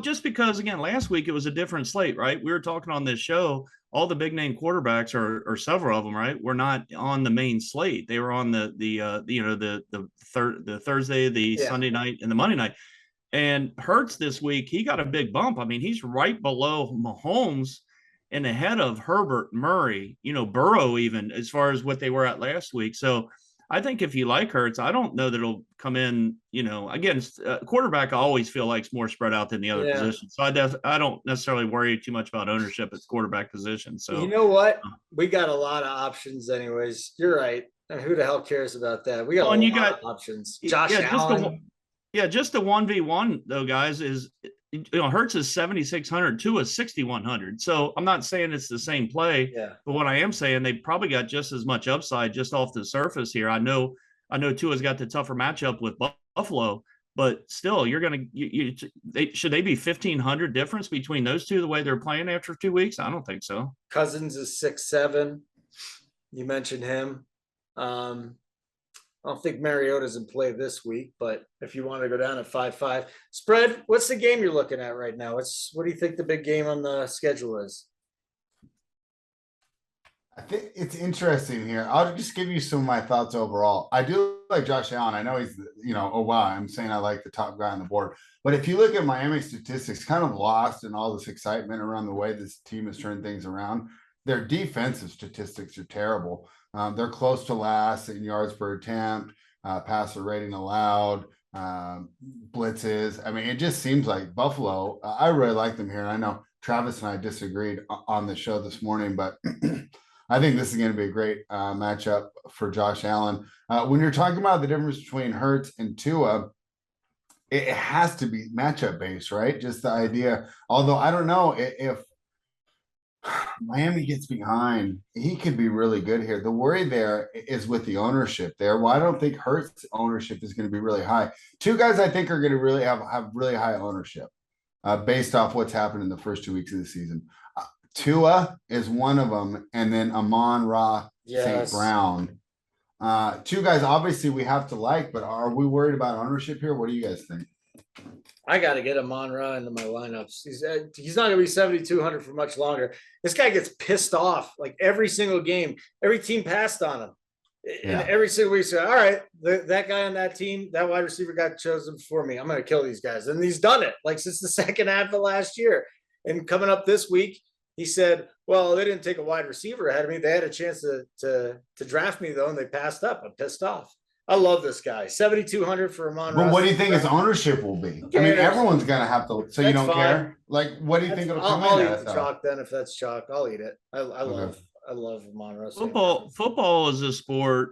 Just because again, last week it was a different slate, right? We were talking on this show. All the big name quarterbacks or several of them, right, were not on the main slate. They were on the Thursday, the Sunday night, and the Monday night. And Hurts this week, he got a big bump. I mean, he's right below Mahomes and ahead of Herbert, Murray, Burrow, even as far as what they were at last week. So I think if you like Hurts, I don't know that it'll come in, again, quarterback I always feel like it's more spread out than the other position. So I don't necessarily worry too much about ownership at the quarterback position. So you know what? We got a lot of options anyways. You're right. And who the hell cares about that? We got a lot of options. Josh Allen. Just the 1v1 though, guys, is Hurts is 7,600, Tua is 6,100. So I'm not saying it's the same play, but what I am saying, they probably got just as much upside just off the surface here. I know Tua's got the tougher matchup with Buffalo, but still, you're going to should they be 1,500 difference between those two the way they're playing after 2 weeks? I don't think so. Cousins is 6'7". You mentioned him. I don't think Mariota's in play this week, but if you want to go down at 5-5 spread, what's the game you're looking at right now? What do you think the big game on the schedule is? I think it's interesting here. I'll just give you some of my thoughts overall. I do like Josh Allen. I know he's, oh wow, I'm saying I like the top guy on the board. But if you look at Miami statistics, kind of lost in all this excitement around the way this team has turned things around. Their defensive statistics are terrible. They're close to last in yards per attempt, passer rating allowed, blitzes. I mean, it just seems like Buffalo. I really like them here. And I know Travis and I disagreed on the show this morning, but I think this is going to be a great matchup for Josh Allen. When you're talking about the difference between Hurts and Tua, it has to be matchup based, right? Just the idea. Although I don't know if Miami gets behind, he could be really good here. The worry there is with the ownership there. Well, I don't think Hurts ownership is going to be really high. Two guys I think are going to really have really high ownership based off what's happened in the first 2 weeks of the season. Tua is one of them, and then Amon-Ra St. Brown. Two guys obviously we have to like, but are we worried about ownership here? What do you guys think? I got to get Amon-Ra into my lineups. He's not going to be 7,200 for much longer. This guy gets pissed off like every single game. Every team passed on him. And every single week, all right, that guy on that team, that wide receiver got chosen before me. I'm going to kill these guys. And he's done it like since the second half of last year. And coming up this week, he said, well, they didn't take a wide receiver ahead of me. They had a chance to draft me, though, and they passed up. I'm pissed off. I love this guy. 7,200 for Amon-Ra. But what do you think his ownership will be? I mean, everyone's going to have to. So you don't care? Like, what do you think it'll come in? I'll eat the chalk then. If that's chalk, I'll eat it. I love Amon-Ra. Football is a sport,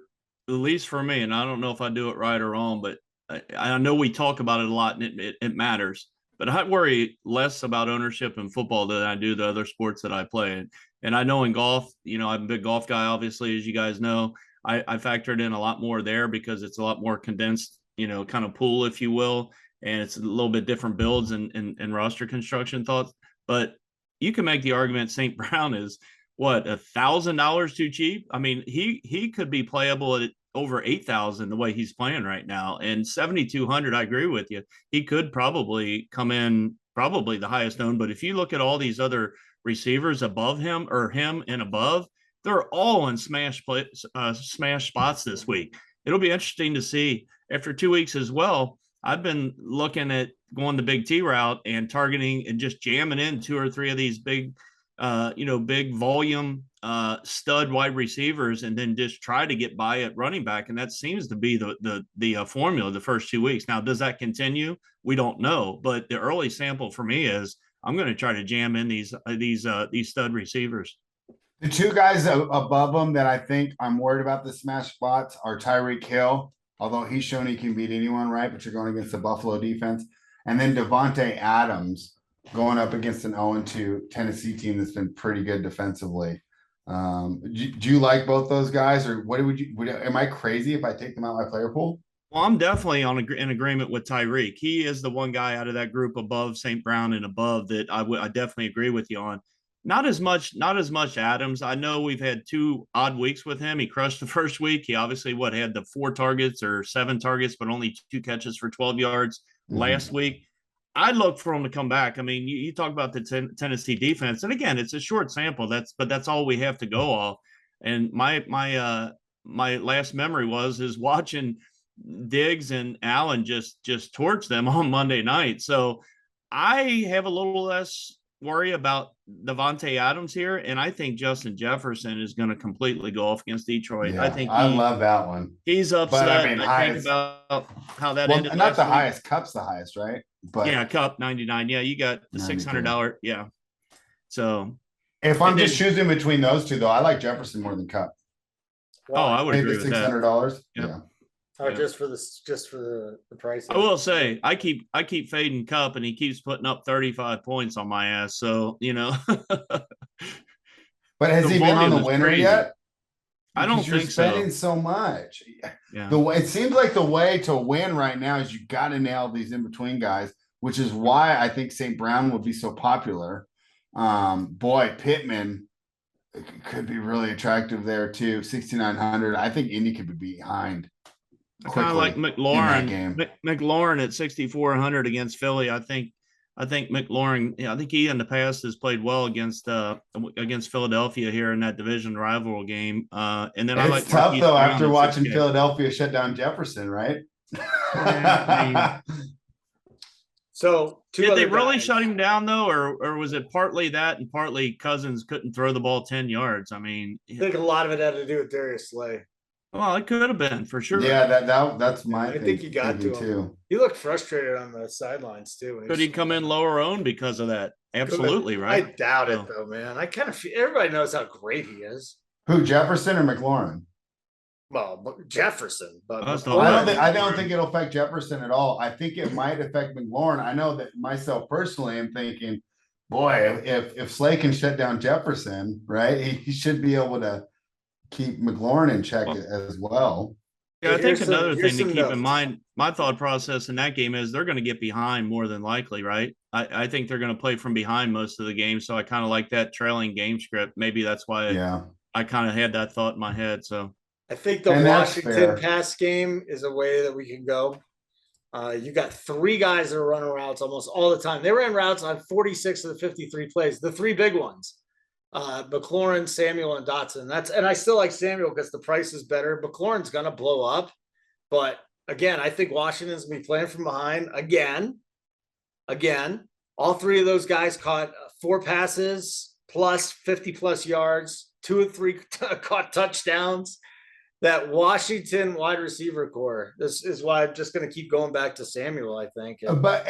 at least for me, and I don't know if I do it right or wrong, but I know we talk about it a lot, and it matters. But I worry less about ownership in football than I do the other sports that I play. And I know in golf, I'm a big golf guy, obviously, as you guys know. I factored in a lot more there because it's a lot more condensed, kind of pool, if you will. And it's a little bit different builds and roster construction thoughts. But you can make the argument St. Brown is, what, $1,000 too cheap? I mean, he could be playable at over 8,000 the way he's playing right now. And 7,200, I agree with you. He could probably come in probably the highest owned. But if you look at all these other receivers above him or him and above, they're all in smash spots this week. It'll be interesting to see after 2 weeks as well. I've been looking at going the BigT route and targeting and just jamming in 2 or 3 of these big volume stud wide receivers, and then just try to get by at running back. And that seems to be the formula the first 2 weeks. Now, does that continue? We don't know, but the early sample for me is I'm going to try to jam in these stud receivers. The two guys above them that I think I'm worried about the smash spots are Tyreek Hill, although he's shown he can beat anyone, right? But you're going against the Buffalo defense. And then Devontae Adams going up against an 0-2 Tennessee team that's been pretty good defensively. Do you like both those guys, or am I crazy if I take them out of my player pool? Well, I'm definitely in agreement with Tyreek. He is the one guy out of that group above St. Brown and above that I definitely agree with you on. Not as much Adams. I know we've had 2 odd weeks with him. He crushed the first week. He obviously had the 4 targets or 7 targets, but only 2 catches for 12 yards last week. I'd look for him to come back. I mean, you talk about the Tennessee defense, and again, it's a short sample. That's all we have to go off. And my last memory was watching Diggs and Allen just torch them on Monday night. So I have a little less worry about Devontae Adams here, and I think Justin Jefferson is going to completely go off against Detroit. Yeah, I love that one. He's upset. But, I mean, I think about how that ended. Not the highest. Cup's the highest, right? But yeah, Cup 99. Yeah, you got the $600. Yeah. So if I'm just choosing between those two, though, I like Jefferson more than Cup. I would agree with that. $600. Yeah. Oh, Yeah. just for the price. I will say I keep fading Cup, and he keeps putting up 35 points on my ass. So But has The he been on volume the is winner crazy. yet? I don't Because you're think so. spending so much. Yeah. It seems like the way to win right now is you got to nail these in between guys, which is why I think St. Brown would be so popular. Boy, Pittman could be really attractive there too. 6,900. I think Indy could be behind. I kind of like quickly in that McLaurin. game. McLaurin at 6,400 against Philly. I think McLaurin. Yeah, I think he in the past has played well against Philadelphia here in that division rival game. And then I It's like tough Marquise though Brown after at watching 6K. Philadelphia shut down Jefferson, right? I So Did they really shut him down though, or was it partly that and partly Cousins couldn't throw the ball 10 yards? I mean, I think a lot of it had to do with Darius Slay. well, it could have been for sure. Yeah, that's my I think he got to thinking him. too. He looked frustrated on the sidelines too. Could he come in lower owned because of that? Absolutely, right? I doubt it Oh. though, man. I kind of feel everybody knows how great he is. Who, Jefferson or McLaurin? Well, Jefferson, but I was McLaurin- talking I don't think it'll affect Jefferson at all. I think it might affect McLaurin. I know that myself personally am thinking, boy, if Slay can shut down Jefferson, right, he should be able to keep McLaurin in check as well. Yeah, I think Here's some- another here's thing to some keep notes. in mind, my thought process in that game is they're going to get behind more than likely, right? I think they're going to play from behind most of the game. So I kind of like that trailing game script. Maybe that's why Yeah. I kind of had that thought in my head. So I think the And that's Washington fair. pass game is a way that we can go. You got three guys that are running routes almost all the time. They ran routes on 46 of the 53 plays, the three big ones. McLaurin, Samuel, and Dotson. And I still like Samuel because the price is better. McLaurin's gonna blow up. But again, I think Washington's gonna be playing from behind again. All three of those guys caught 4 passes plus 50 plus yards, 2 of 3 caught touchdowns. That Washington wide receiver core. This is why I'm just going to keep going back to Samuel, I think. But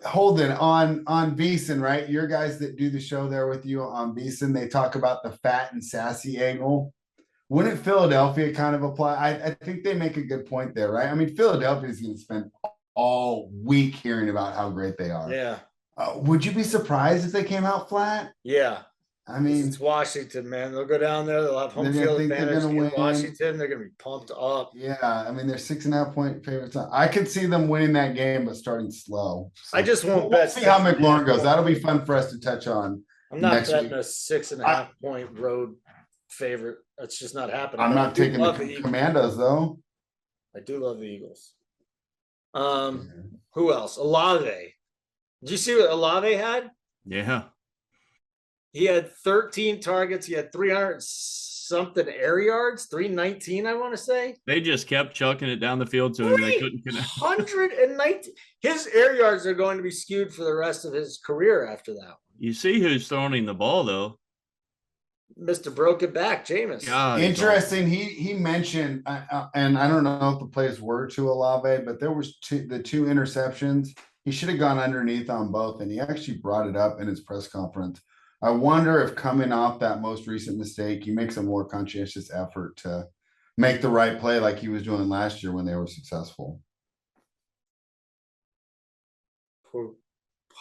Holden on Beeson, right? Your guys that do the show there with you on Beeson, they talk about the fat and sassy angle. Wouldn't Philadelphia kind of apply? I think they make a good point there, right? I mean, Philadelphia is going to spend all week hearing about how great they are. Yeah. Would you be surprised if they came out flat? Yeah. I mean, It's Washington, man. They'll go down there. They'll have home They're gonna field think they're advantage gonna against win. Washington. They're going to be pumped up. yeah, I mean, they're 6.5 point favorites. I could see them winning that game, but starting slow. So I just won't we'll bet. see how McLaurin goes. That'll be fun for us to touch on. I'm not next betting week. a 6.5 point road favorite. That's just not happening. I'm I not do taking love the Eagles. Commandos though. I do love the Eagles. Who else? Olave. Did you see what Olave had? yeah, He had 13 targets. He had 300 something air yards, 319, I want to say. they just kept chucking it down the field to him. They couldn't connect. 119. His air yards are going to be skewed for the rest of his career after that. You see who's throwing him the ball though? Mr. Broken Back, Jameis. God, he's Interesting. He mentioned, and I don't know if the plays were to Olave, but there was the 2 interceptions. He should have gone underneath on both, and he actually brought it up in his press conference. I wonder if coming off that most recent mistake, he makes a more conscientious effort to make the right play like he was doing last year when they were successful.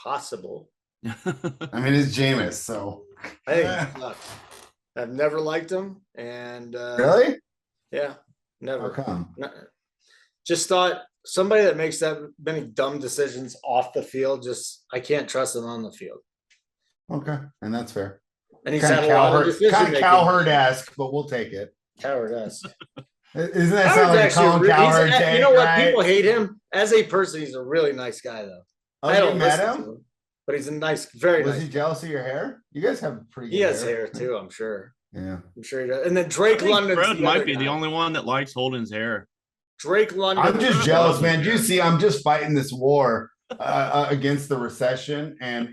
Possible. I mean, it's Jameis, so. I think he's nuts. I've never liked him. And Really? yeah, How never. come? Just thought somebody that makes that many dumb decisions off the field, I can't trust them on the field. Okay, and that's fair. And he's Kind had of a lot of cowherd, decision kind of making. cowherd-esque, but we'll take it. Coward-esque. Isn't that sound like a Colin Cowherd take, you know what? right? People hate him as a person. He's a really nice guy, though. Oh, I you don't met listen him? to him, but he's a nice, very Was nice. he jealous of your hair? You guys have pretty good He has hair too, I'm sure. Yeah. I'm sure he does. And then I Drake think London Fred might be the only one that likes Holden's hair. Drake London. I'm just jealous, man. Yeah. You see, I'm just fighting this war against the recession, and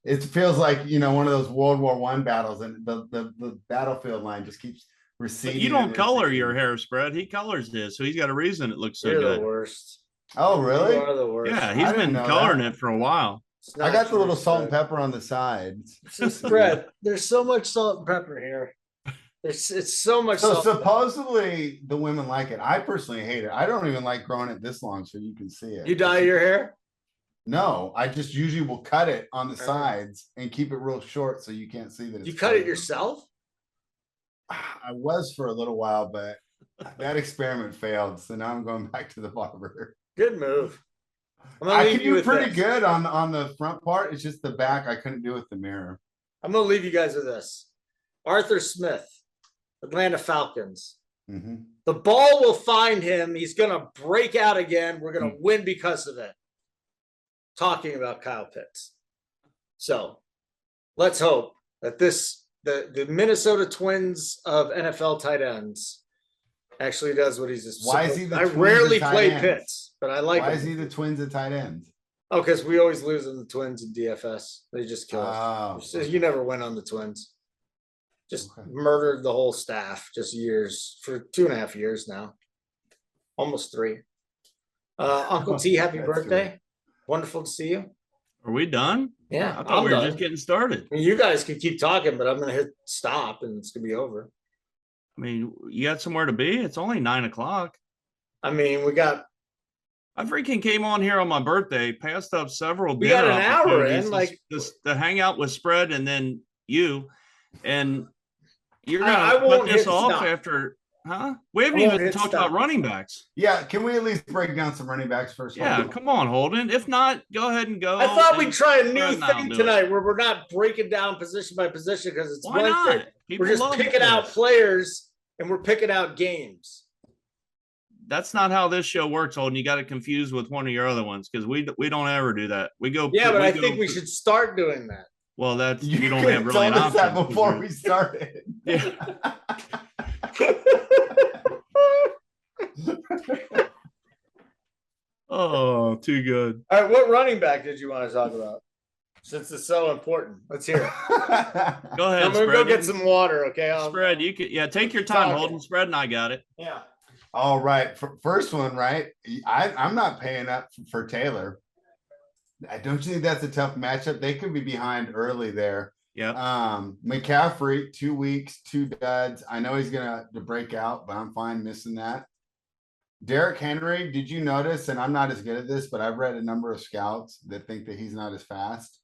it feels like one of those World War I battles, and the battlefield line just keeps But receding. you don't and color receding. your hair spread. He colors his, so he's got a reason it looks so You're good. the worst. Oh, really? You are the worst. Yeah, I he's didn't been know coloring that. it for a while. It's I not got the true, little salt and Fred. pepper on the sides. It's just Fred. There's so much salt and pepper here. It's so much. So supposedly the women like it. I personally hate it. I don't even like growing it this long so you can see it. You dye your hair? No, I just usually will cut it on the sides and keep it real short so you can't see that. It's You cut it colored. yourself? I was for a little while, but that experiment failed. So now I'm going back to the barber. Good move. I can do pretty good on the front part. It's just the back I couldn't do with the mirror. I'm gonna leave you guys with this. Arthur Smith, Atlanta Falcons. Mm-hmm. The ball will find him. He's gonna break out again. We're gonna win because of it. Talking about Kyle Pitts. So let's hope that the Minnesota Twins of NFL tight ends actually does what he's Why is he the I Twins rarely of tight play ends? Pitts, but I like Why him. is he the Twins at tight end? Oh, because we always lose on the Twins in DFS. They just kill us. Oh. You never win on the Twins. Just Okay. murdered the whole staff, just years, for 2.5 years now. Almost 3. Uncle T, happy That's birthday. Wonderful to see you. Are we done? Yeah, I thought I'm we were done. just getting started. I mean, you guys can keep talking, but I'm going to hit stop and it's going to be over. I mean, you got somewhere to be? It's only 9 o'clock. I mean, I freaking came on here on my birthday, passed up several. We got dinner an hour opportunities in, like- to hang out with Spread and then you, and you're I gonna won't cut this hit off stop. after, huh? We haven't I won't even hit talked stop. about running backs. Yeah, can we at least break down some running backs first? Yeah, come on, Holden. If not, go ahead and go. I thought we'd and try a new Spread and I'll thing do it. tonight where we're not breaking down position by position because it's Why Wednesday. not? People We're just love picking this. out players and we're picking out games. That's not how this show works, Holden. You got it confused with one of your other ones because we don't ever do that. We go. Yeah, but I go- think we should start doing that. Well, that's You, you don't could have really an told us option. that before we started. Yeah. Oh, too good. All right, what running back did you want to talk about? Since it's so important, let's hear it. Go ahead, I'm gonna Spread. go get some water, okay? Spread. You can, take your time, Talking. Holden. Spread, and I got it. Yeah. All right, first one, right? I'm not paying up for Taylor. I don't think that's a tough matchup. They could be behind early there. Yeah. McCaffrey, 2 weeks, 2 duds. I know he's gonna break out, but I'm fine missing that. Derrick Henry, did you notice? And I'm not as good at this, but I've read a number of scouts that think that he's not as fast.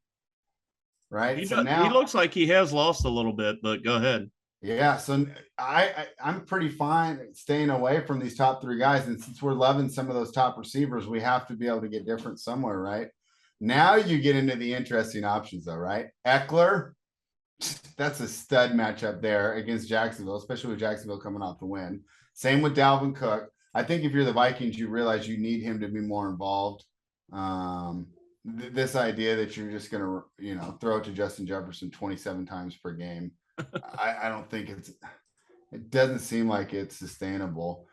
Right. He, So does- now he looks like he has lost a little bit, but go ahead. yeah, so I'm pretty fine staying away from these top 3 guys. And since we're loving some of those top receivers, we have to be able to get different somewhere, right? Now you get into the interesting options though, right? Eckler, that's a stud matchup there against Jacksonville, especially with Jacksonville coming off the win. Same with Dalvin Cook. I think if you're the Vikings, you realize you need him to be more involved. This idea that you're just going to, throw it to Justin Jefferson 27 times per game. I don't think it doesn't seem like it's sustainable.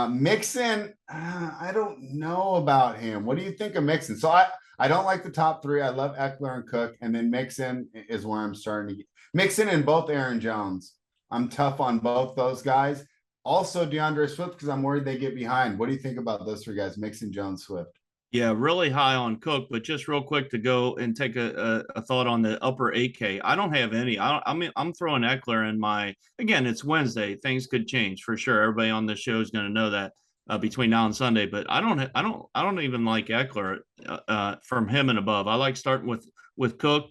Mixon, I don't know about him. What do you think of Mixon? So I don't like the top 3. I love Eckler and Cook, and then Mixon is where I'm starting to get Mixon and both Aaron Jones. I'm tough on both those guys. Also DeAndre Swift, because I'm worried they get behind. What do you think about those 3 guys, Mixon, Jones, Swift? Yeah, really high on Cook, but just real quick to go and take a thought on the upper 8K. I don't have any. I'm throwing Eckler in my. Again, it's Wednesday. Things could change for sure. Everybody on the show is going to know that between now and Sunday. But I don't even like Eckler from him and above. I like starting with Cook.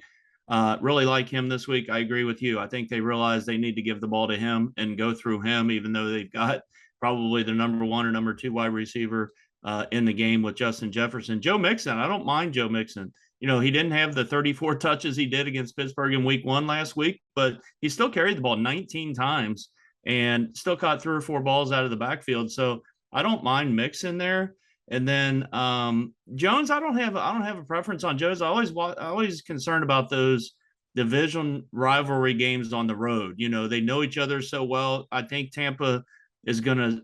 Really like him this week. I agree with you. I think they realize they need to give the ball to him and go through him, even though they've got probably the number 1 or number 2 wide receiver in the game with Justin Jefferson. Joe Mixon, I don't mind Joe Mixon. He didn't have the 34 touches he did against Pittsburgh in week 1 last week, but he still carried the ball 19 times and still caught 3 or 4 balls out of the backfield. So I don't mind Mixon there. And then Jones, I don't have a preference on Jones. I always concerned about those division rivalry games on the road. They know each other so well. I think Tampa is going to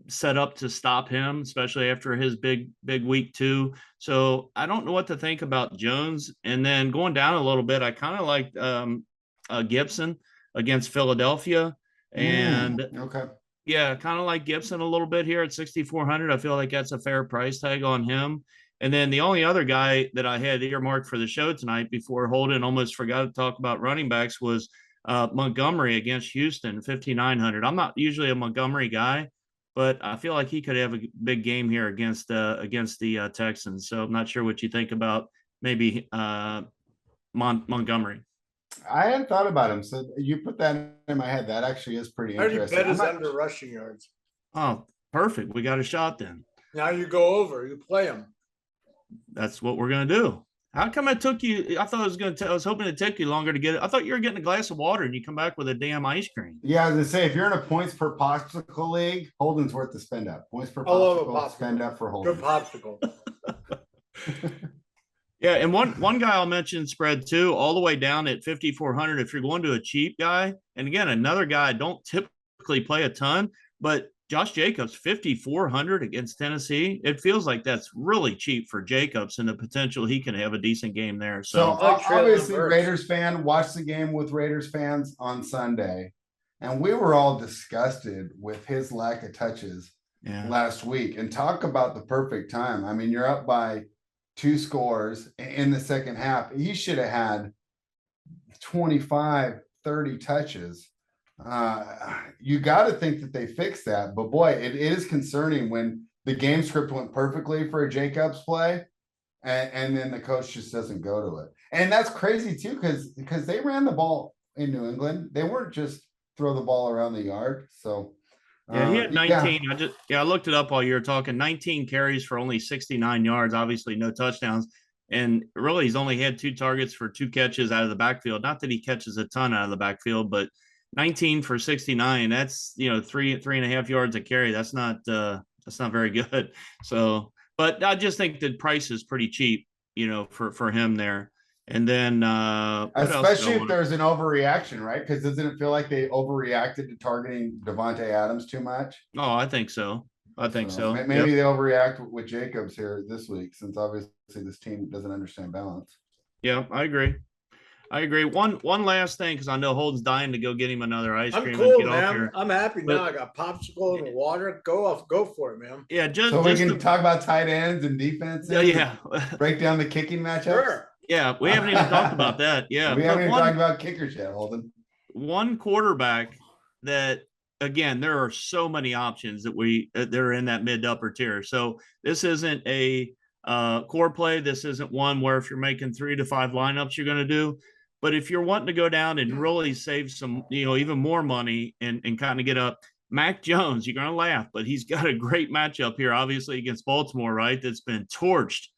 set up to stop him, especially after his big week 2. So I don't know what to think about Jones. And then going down a little bit, I kind of liked Gibson against Philadelphia. And okay. Yeah, kind of like Gibson a little bit here at 6,400. I feel like that's a fair price tag on him. And then the only other guy that I had earmarked for the show tonight before Holden almost forgot to talk about running backs was Montgomery against Houston, 5,900. I'm not usually a Montgomery guy, but I feel like he could have a big game here against the Texans. So I'm not sure what you think about maybe Montgomery. I hadn't thought about him. So you put that in my head. That actually is pretty I already interesting. bet his under rushing yards. Oh, perfect. We got a shot then. Now you go over. You play him. That's what we're gonna do. How come it took you? I thought I was hoping it took you longer to get it. I thought you were getting a glass of water and you come back with a damn ice cream. Yeah, I was gonna say, if you're in a points per popsicle league, Holden's worth the spend up. Points per popsicle, spend up for Holden. Good popsicle. Yeah, and one guy I'll mention spread too, all the way down at 5,400. If you're going to a cheap guy, and again, another guy I don't typically play a ton, but Josh Jacobs, 5,400 against Tennessee. It feels like that's really cheap for Jacobs and the potential he can have a decent game there. So obviously, Raiders fan, watched the game with Raiders fans on Sunday, and we were all disgusted with his lack of touches last week. And talk about the perfect time. I mean, you're up by 2 scores in the second half. He should have had 25, 30 touches. You got to think that they fixed that, but boy, it is concerning when the game script went perfectly for a Jacobs play, and then the coach just doesn't go to it. And that's crazy too, because they ran the ball in New England. They weren't just throw the ball around the yard. So yeah, he had 19. I looked it up while you were talking. 19 carries for only 69 yards. Obviously, no touchdowns. And really, he's only had 2 targets for 2 catches out of the backfield. Not that he catches a ton out of the backfield, but 19 for 69. That's 3.5 yards a carry. That's not very good. So, but I just think the price is pretty cheap, for him there. And then especially if there's an overreaction, right? Because doesn't it feel like they overreacted to targeting Devontae Adams too much? Oh, I think so. Maybe they overreact with Jacobs here this week, since obviously this team doesn't understand balance. Yeah, I agree. One last thing, because I know Holden's dying to go get him another ice cream. I'm cool, and get man. off here. I'm happy now. I got popsicle and water. Go for it, man. Yeah, so we can talk about tight ends and defense. Yeah. Break down the kicking matchups. Sure. Yeah, we haven't even talked about that. Yeah, we haven't even talked about kickers yet, Holden. One quarterback that, again, there are so many options that they're in that mid to upper tier. So this isn't a core play. This isn't one where if you're making 3 to 5 lineups, you're going to do. But if you're wanting to go down and really save some, even more money and kind of get up, Mac Jones, you're going to laugh, but he's got a great matchup here, obviously against Baltimore, right? That's been torched.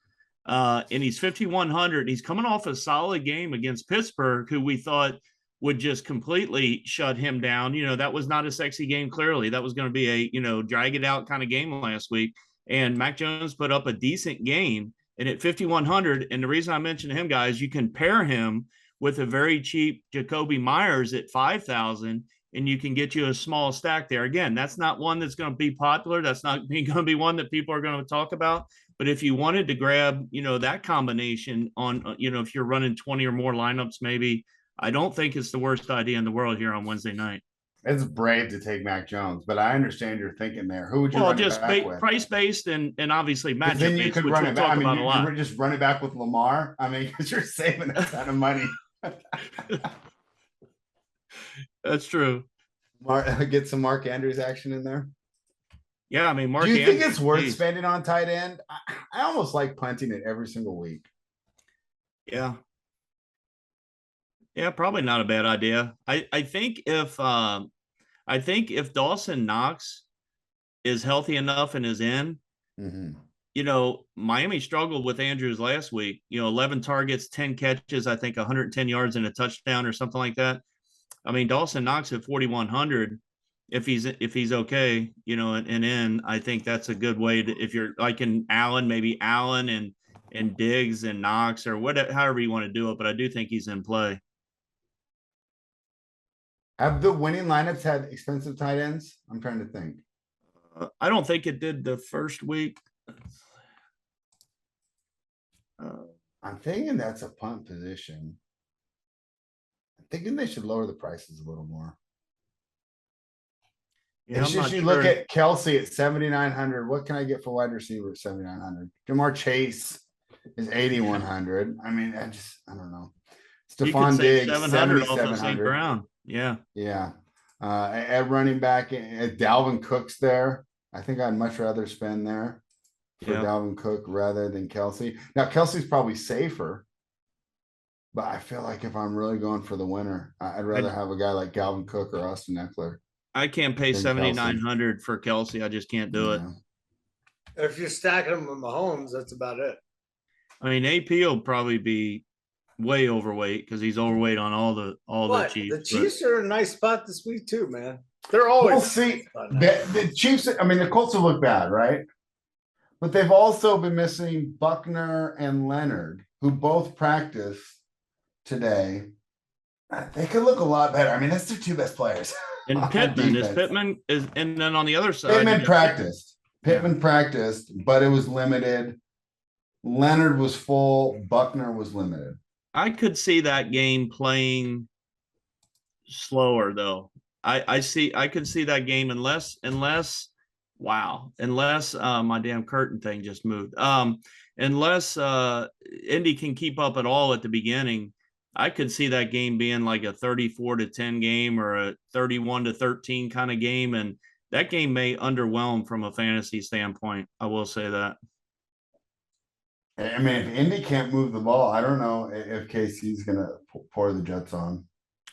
And he's 5,100. And he's coming off a solid game against Pittsburgh, who we thought would just completely shut him down. That was not a sexy game. Clearly, that was going to be a drag it out kind of game last week. And Mac Jones put up a decent game. And at 5,100, and the reason I mentioned him, guys, you can pair him with a very cheap Jacoby Myers at 5,000, and you can get you a small stack there. Again, that's not one that's going to be popular. That's not going to be one that people are going to talk about. But if you wanted to grab, that combination on, if you're running 20 or more lineups, maybe, I don't think it's the worst idea in the world here on Wednesday night. It's brave to take Mac Jones, but I understand your thinking there. Who would you run just back with? Price-based and obviously matchup-based, then you could which run we'll it back. talk about a lot. You just run it back with Lamar. Because you're saving a ton of money. That's true. Get some Mark Andrews action in there. Yeah, Mark Do you Andrews, think it's worth spending on tight end? I almost like punting it every single week. Yeah. Yeah, probably not a bad idea. I think if Dawson Knox is healthy enough and is in, Miami struggled with Andrews last week. 11 targets, 10 catches, I think 110 yards and a touchdown or something like that. Dawson Knox at 4,100. If he's okay, and in, I think that's a good way to, if you're like in Allen, maybe Allen and Diggs and Knox or whatever, however you want to do it. But I do think he's in play. Have the winning lineups had expensive tight ends? I'm trying to think. I don't think it did the first week. I'm thinking that's a punt position. I'm thinking they should lower the prices a little more. Yeah, it's just you look at Kelsey at 7,900. What can I get for wide receiver at 7,900? Jamar Chase is 8,100. I don't know. You could Stephon save Diggs, 700 off of St. 7,700. Brown. Yeah. Yeah. At running back, at Dalvin Cook's there. I think I'd much rather spend there for Yeah. Dalvin Cook rather than Kelsey. Now, Kelsey's probably safer, but I feel like if I'm really going for the winner, I'd rather have a guy like Dalvin Cook or Austin Eckler. I can't pay Than 7,900 for Kelsey. I just can't do it. Yeah. If you're stacking them with Mahomes, that's about it. I mean, AP will probably be way overweight because he's overweight on all the But Chiefs. the but- Chiefs are in a nice spot this week too, man. They're We'll always see. The Chiefs, I mean, the Colts will look bad, right? But they've also been missing Buckner and Leonard, who both practiced today. They could look a lot better. I mean, that's their two best players. And on Pittman defense. and then on the other side, Pittman practiced. Pittman practiced, but it was limited. Leonard was full. Buckner was limited. I could see that game playing slower though. I could see that game unless my damn curtain thing just moved. Unless Indy can keep up at all at the beginning, I could see that game being like a 34-10 game or a 31-13 kind of game. And that game may underwhelm from a fantasy standpoint. I will say that. I mean, if Indy can't move the ball, I don't know if KC's going to pour the Jets on.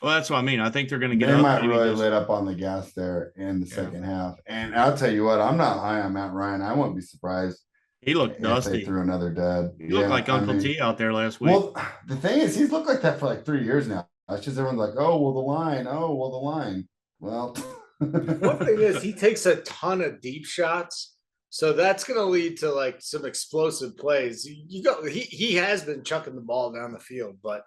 Well, that's what I mean. I think they're going to get They up. might maybe really just- lit up on the gas there in the Yeah. second half. And I'll tell you what, I'm not high on Matt Ryan. I won't be surprised He looked if they dusty. threw another dud. He looked like Uncle T out there last week. Well, the thing is, he's looked like that for like 3 years now. It's just everyone's like, oh, well, the line. Oh, well, the line. Well, One thing is he takes a ton of deep shots, so that's going to lead to like some explosive plays. He has been chucking the ball down the field, but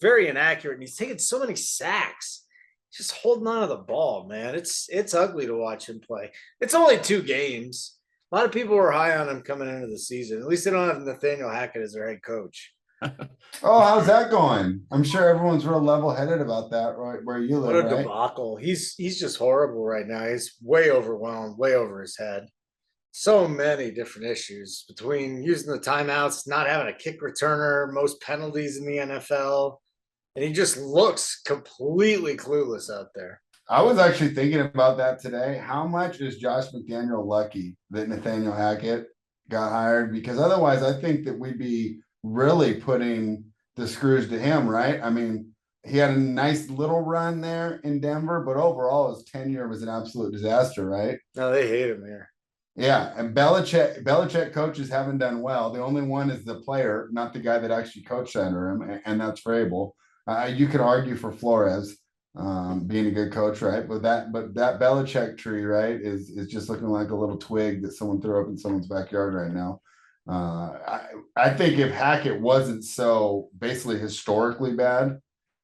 very inaccurate, and he's taking so many sacks. Just holding on to the ball, man. It's ugly to watch him play. It's only 2 games. A lot of people were high on him coming into the season. At least they don't have Nathaniel Hackett as their head coach. oh, how's that going? I'm sure everyone's real level-headed about that, right where you What a live, right? debacle. He's just horrible right now. He's way overwhelmed, way over his head. So many different issues between using the timeouts, not having a kick returner, most penalties in the NFL. And he just looks completely clueless out there. I was actually thinking about that today. How much is Josh McDaniel lucky that Nathaniel Hackett got hired? Because otherwise, I think that we'd be really putting the screws to him, right? I mean, he had a nice little run there in Denver, but overall, his tenure was an absolute disaster, right? No, they hate him here. Yeah, and Belichick coaches haven't done well. The only one is the player, not the guy that actually coached under him, and that's Vrabel. You could argue for Flores being a good coach, right? But that Belichick tree, right, is just looking like a little twig that someone threw up in someone's backyard right now. I think if Hackett wasn't so basically historically bad,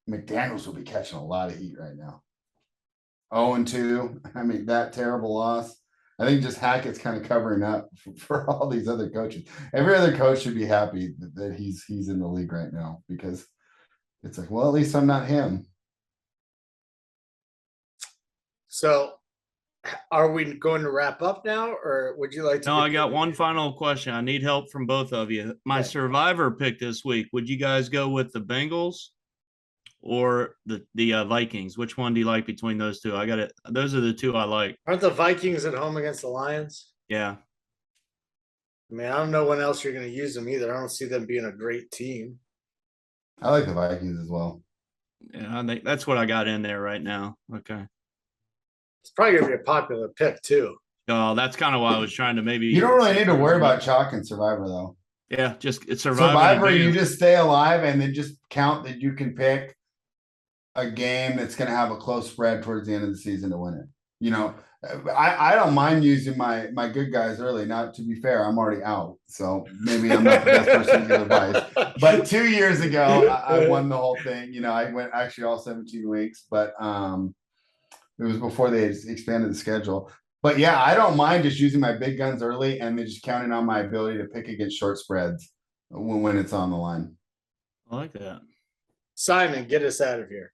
McDaniels would be catching a lot of heat right now. 0-2. I mean, that terrible loss. I think just Hackett's kind of covering up for all these other coaches. Every other coach should be happy that he's in the league right now, because it's like, well, at least I'm not him. So are we going to wrap up now, or would you like to? No, I got one final question. I need help from both of you. My survivor pick this week, would you guys go with the Bengals or the Vikings? Which one do you like between those two? I got it. Those are the two I like. Aren't the Vikings at home against the Lions? Yeah. I mean, I don't know when else you're going to use them either. I don't see them being a great team. I like the Vikings as well. Yeah, I think that's what I got in there right now. Okay. It's probably going to be a popular pick too. Oh, that's kind of why I was trying to maybe. You don't really need to worry about chalk and Survivor, though. Yeah, just it's survivor. Survivor, you just stay alive and then just count that you can pick a game that's going to have a close spread towards the end of the season to win it. You know, I don't mind using my good guys early. Now, to be fair, I'm already out, so maybe I'm not the best person to give advice. But 2 years ago, I won the whole thing. You know, I went actually all 17 weeks, but it was before they expanded the schedule. But yeah, I don't mind just using my big guns early and then just counting on my ability to pick against short spreads when it's on the line. I like that. Simon, get us out of here.